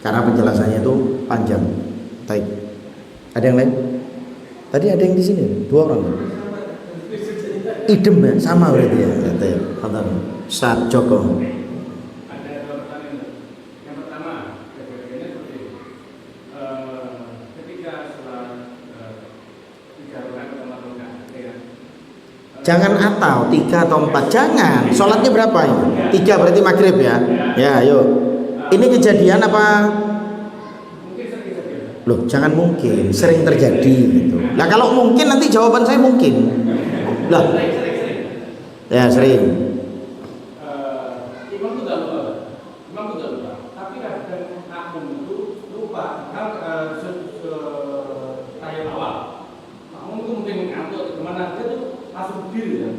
Karena penjelasannya itu panjang. Baik. Ada yang lain? Tadi ada yang di sini, 2 orang. Idem ya, sama berarti ya. Kata Ustaz Joko. Ada 2 pertanyaan. Yang pertama, kejadiannya seperti ini. Ketika setelah 3 rakaat atau 4 rakaat, ya. Jangan atau 3 atau 4, jangan. Sholatnya berapa ini? 3 berarti maghrib ya. Ya, yuk. Ini kejadian apa? Mungkin sering. Loh, jangan mungkin, sering terjadi gitu. Nah, kalau mungkin nanti jawaban saya mungkin. Lah, ya sering. Imam itu udah lupa. Tapi kadang makmum itu lupa. Kan tahiyat awal. Makmum itu mungkin ngantuk kemana dia tuh langsung berdiri ya.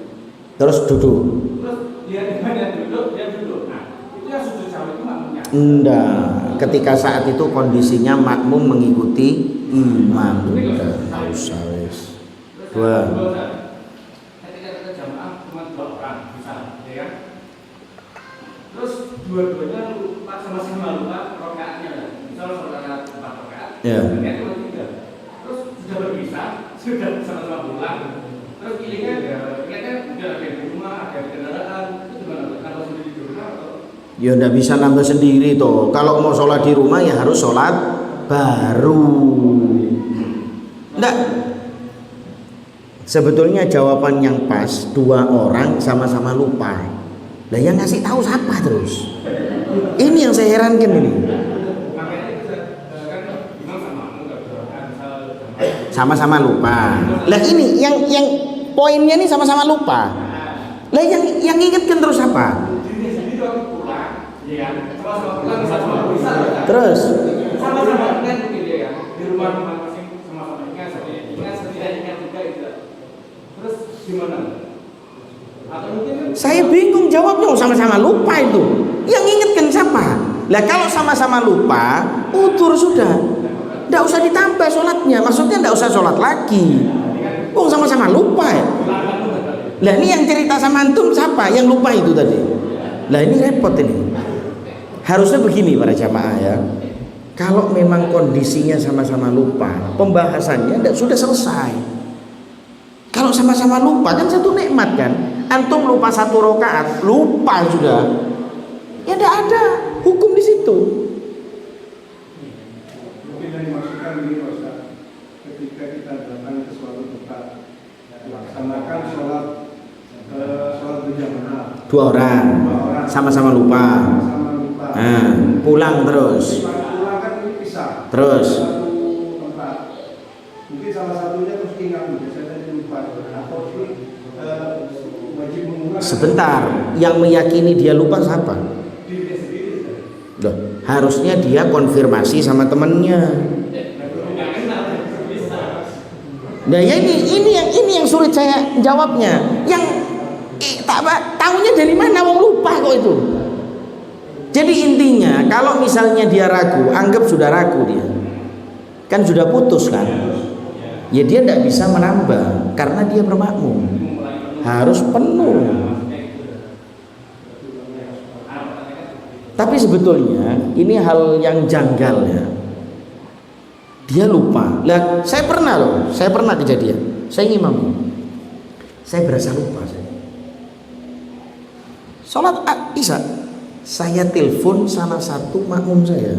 Terus duduk. Terus dia duduk. Nah, itu yang sujud sawi itu makmumnya. Enggak, ketika saat itu kondisinya makmum mengikuti imam. Enggak usah wes. Dua. Ketika kita jamaah cuma 2 orang bisa, ya kan? Terus dua-duanya lupa sama-sama lupa rakaatnya lah. Misalnya sholat 4 rakaat, Ya. kemudian cuma 3. Terus sudah berpisah, sudah sama-sama pulang. Terus pilihnya ingatnya udah ada di rumah, ada di kendaraan. Itu gimana? Kalau sendiri di rumah atau Ya ndak bisa nambah sendiri toh. Kalau mau sholat di rumah ya harus sholat baru. Ndak. Sebetulnya jawaban yang pas 2 orang sama-sama lupa. Lah yang ngasih tahu siapa terus? Ini yang saya herankan ini. makanya itu kan imam sama enggak kan misal Sama-sama lupa. Lah ini yang poinnya ini sama-sama lupa. Lah yang ingatkan terus apa? dirinya sendiri waktu pulang, ya kan? Sama-sama pulang sama-sama bisa. Terus Sama-sama kan mungkin ya kan? Di rumah masing-masing sama-sama ingat setidaknya ingat juga itu. Terus gimana? Atau mungkin saya bingung jawabnya, sama-sama lupa itu. Yang ingatkan siapa? Lah kalau sama-sama lupa, utur sudah. Nggak usah ditambah sholatnya. Maksudnya nggak usah sholat lagi. Oh sama-sama lupa ya. Lah ini yang cerita sama antum siapa? Yang lupa itu tadi. Lah ini repot ini. Harusnya begini para jamaah ya. Kalau memang kondisinya sama-sama lupa, pembahasannya sudah selesai. Kalau sama-sama lupa kan satu nikmat kan. Antum lupa 1 rakaat, lupa sudah. Ya tidak ada hukum di situ. Mungkin yang dimaksudkan ini Pak Ustaz, ketika kita datang ke suatu tempat, laksanakan sholat berjamaah. 2 orang sama-sama lupa. Sama lupa. Nah, pulang terus. Pulang kan ini pisah. Terus. Satu tempat. Mungkin salah satunya terus ingat biasanya lupa atau wajib mengulang. Sebentar, yang meyakini dia lupa siapa? Diri sendiri. Loh, harusnya dia konfirmasi sama temannya. Nah ya ini yang sulit saya jawabnya. Yang tahunya dari mana wong lupa kok itu. Jadi intinya kalau misalnya dia ragu, anggap sudah ragu dia. Kan sudah putus kan? Ya dia tidak bisa menambah karena dia bermakmum. Harus penuh. Tapi sebetulnya ini hal yang janggal ya. Dia lupa. Lah, saya pernah kejadian. Saya imam. Saya berasa lupa saya. Salat Isya. Saya telepon salah satu makmum saya.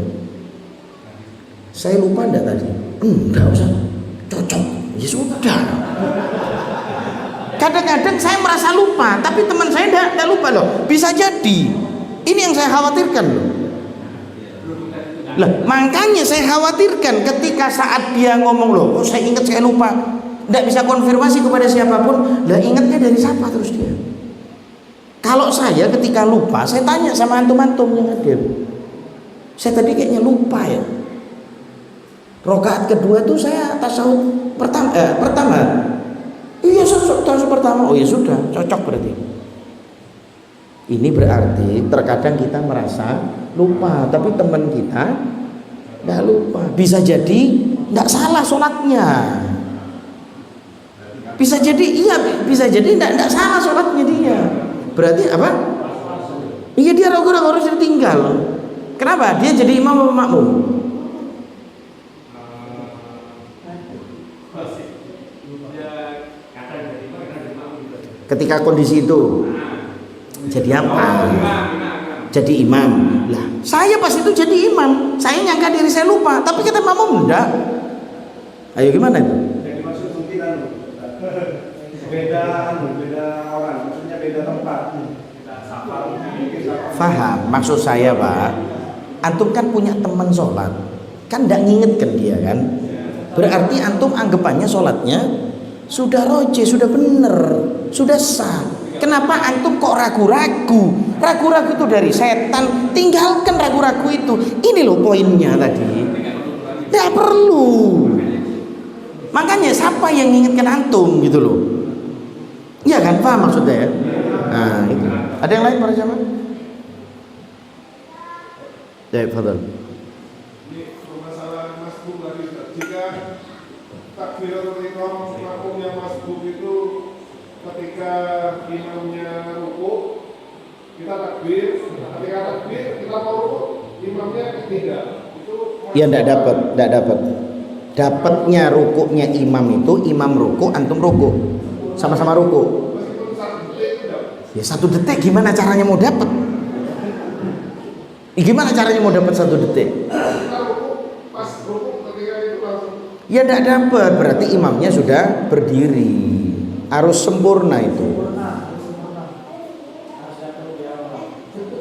Saya lupa enggak tadi? Enggak usah. Cocok. Ya sudah. Kadang-kadang saya merasa lupa, tapi teman saya enggak lupa loh. Bisa jadi. Ini yang saya khawatirkan loh. Lah, makanya saya khawatirkan ketika saat dia ngomong loh, oh saya ingat saya lupa, tidak bisa konfirmasi kepada siapapun. Lah ingatnya dari siapa terus dia? Kalau saya ketika lupa, saya tanya sama antum-antum yang hadir. Saya tadi kayaknya lupa ya. Rakaat kedua tuh saya tasawuf pertama. Iya, tasawuf pertama. Oh ya sudah, cocok berarti. Ini berarti terkadang kita merasa lupa, tapi teman kita tidak lupa. Bisa jadi tidak salah sholatnya. Bisa jadi bisa jadi tidak salah sholatnya dia. Berarti apa? Iya dia ragu-ragu harus ditinggal. Kenapa? Dia jadi imam atau makmum? Ketika kondisi itu jadi apa? Jadi imam. Lah, saya pas itu jadi imam. Saya nyangka diri saya lupa, tapi kata makmum enggak. Ayo gimana itu? Yang dimaksud mungkin beda orang, maksudnya beda tempat. Faham maksud saya Pak. Antum kan punya teman sholat. Kan tidak ngingetkan dia kan. Berarti antum anggapannya sholatnya sudah roje, sudah bener, sudah sah. Kenapa antum kok ragu-ragu? Ragu-ragu itu dari setan. Tinggalkan ragu-ragu itu. Ini loh poinnya tadi. Tidak perlu. Makanya siapa yang ngingetkan antum gitu loh. Iya kan, paham maksudnya ya? Nah itu. Ada yang lain para jamaah? Ya, fadhal. Ini permasalahan masbuk lagi. Jika takbiratul ihram makmum yang masbuk itu ketika imamnya ruku kita takbir, ketika takbir kita mau ruku imamnya tidak. Itu Ya tidak dapat. Dapatnya rukuknya imam itu imam ruku, antum ruku, sama-sama ruku. meskipun 1 detik itu tidak. Ya 1 detik gimana caranya mau dapat? Gimana caranya mau dapat 1 detik? Kita ruku, pas ruku ketika itu langsung. Ya tidak dapat, berarti imamnya sudah berdiri. Harus sempurna itu.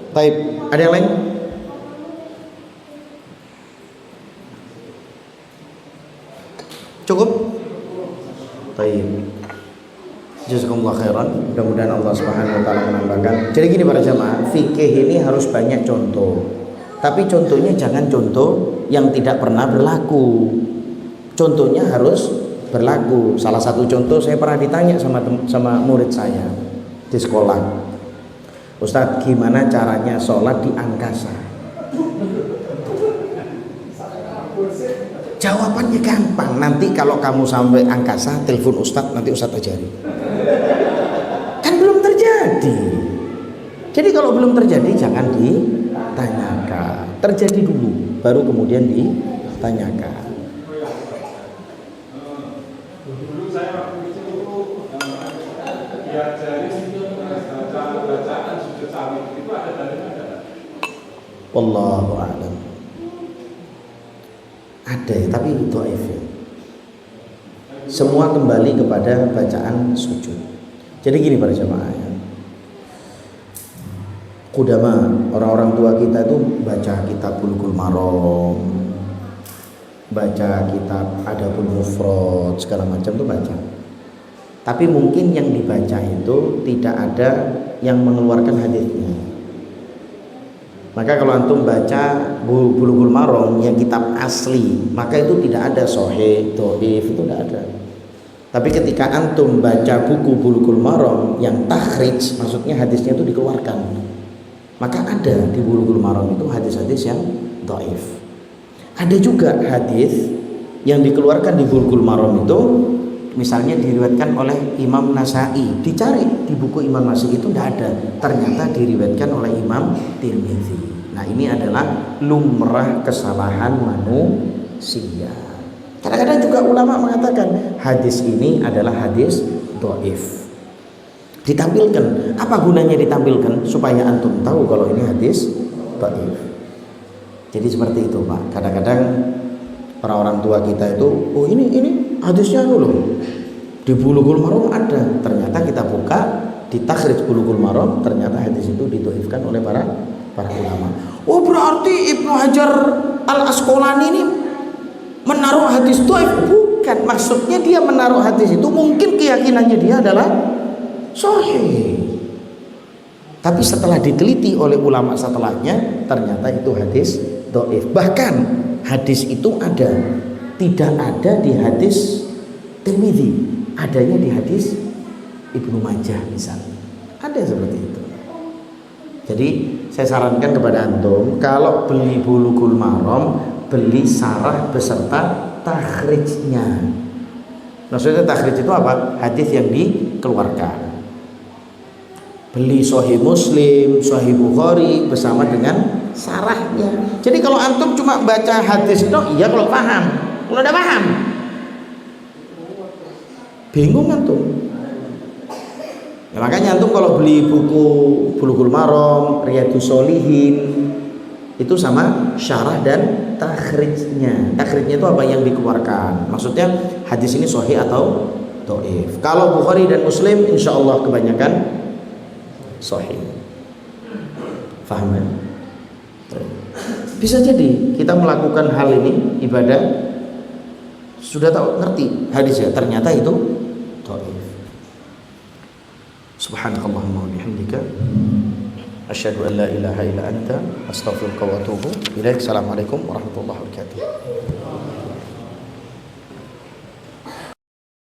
Baik, ada yang lain? Cukup? Baik. Jazakumullah khairan. Mudah-mudahan Allah Subhanahu wa taala menambahkan. Jadi gini para jamaah, fikih ini harus banyak contoh. Tapi contohnya jangan contoh yang tidak pernah berlaku. Contohnya harus berlaku. Salah satu contoh saya pernah ditanya sama murid saya di sekolah. Ustadz, gimana caranya sholat di angkasa? Jawabannya gampang. Nanti kalau kamu sampai angkasa, telepon Ustadz, nanti Ustadz ajari. Kan belum terjadi. Jadi kalau belum terjadi jangan ditanyakan. Terjadi dulu, baru kemudian ditanyakan. Dulu saya waktu itu diajari bacaan sujud sawi itu ada dari mana? Wallahu a'lam. Ada ya, tapi dhaif ya. Semua kembali kepada bacaan sujud. Jadi gini para jamaah ya. Kudama, orang-orang tua kita itu baca kitab Bulughul Maram, baca kitab Adabul Mufrad, segala macam tuh baca. Tapi mungkin yang dibaca itu tidak ada yang mengeluarkan hadisnya. Maka kalau antum baca Bulughul Maram yang kitab asli, maka itu tidak ada sahih, dhaif, itu tidak ada. Tapi ketika antum baca buku Bulughul Maram yang takhrij, maksudnya hadisnya itu dikeluarkan. Maka ada di Bulughul Maram itu hadis-hadis yang dhaif. Ada juga hadis yang dikeluarkan di Bulughul Maram itu misalnya diriwayatkan oleh Imam Nasa'i, dicari di buku Imam Nasa'i itu tidak ada, ternyata diriwayatkan oleh Imam Tirmidzi. Nah ini adalah lumrah kesalahan manusia. Kadang-kadang juga ulama mengatakan hadis ini adalah hadis dhaif. Ditampilkan, apa gunanya ditampilkan? Supaya antum tahu kalau ini hadis dhaif. Jadi seperti itu Pak. Kadang-kadang orang-orang tua kita itu, oh ini hadisnya loh di Bulughul Maram ada. Ternyata kita buka di takhrij Bulughul Maram, ternyata hadis itu didhaifkan oleh para ulama. Oh berarti Ibnu Hajar Al-Asqalani ini menaruh hadis dhaif? Bukan, maksudnya dia menaruh hadis itu mungkin keyakinannya dia adalah sahih. Tapi setelah diteliti oleh ulama setelahnya, ternyata itu hadis dhaif. Bahkan hadis itu ada, tidak ada di hadis Tirmidzi, adanya di hadis Ibnu Majah misalnya. Ada seperti itu. Jadi saya sarankan kepada antum, kalau beli Bulughul Maram, beli sarah beserta takhrijnya. Maksudnya takhrij itu apa? Hadis yang dikeluarkan. Beli Sahih Muslim, Sahih Bukhari bersama dengan sarahnya. Jadi kalau antum cuma baca hadis itu, iya kalau paham. Kalau tidak paham, bingung antum. Ya, makanya antum kalau beli buku Bulughul Maram, Riyadhus Shalihin, itu sama syarah dan takhrijnya. Takhrijnya itu apa yang dikeluarkan? Maksudnya hadis ini sahih atau dhaif. Kalau Bukhari dan Muslim insya Allah kebanyakan sahih. Faham ya? Bisa jadi kita melakukan hal ini ibadah sudah tahu ngerti hadisnya, ternyata itu dhaif. Subhanakallahumma wa bihamdika asyhadu an la ilaha illa anta astaghfiruka wa atubu ilaik. Assalamualaikum warahmatullahi wabarakatuh.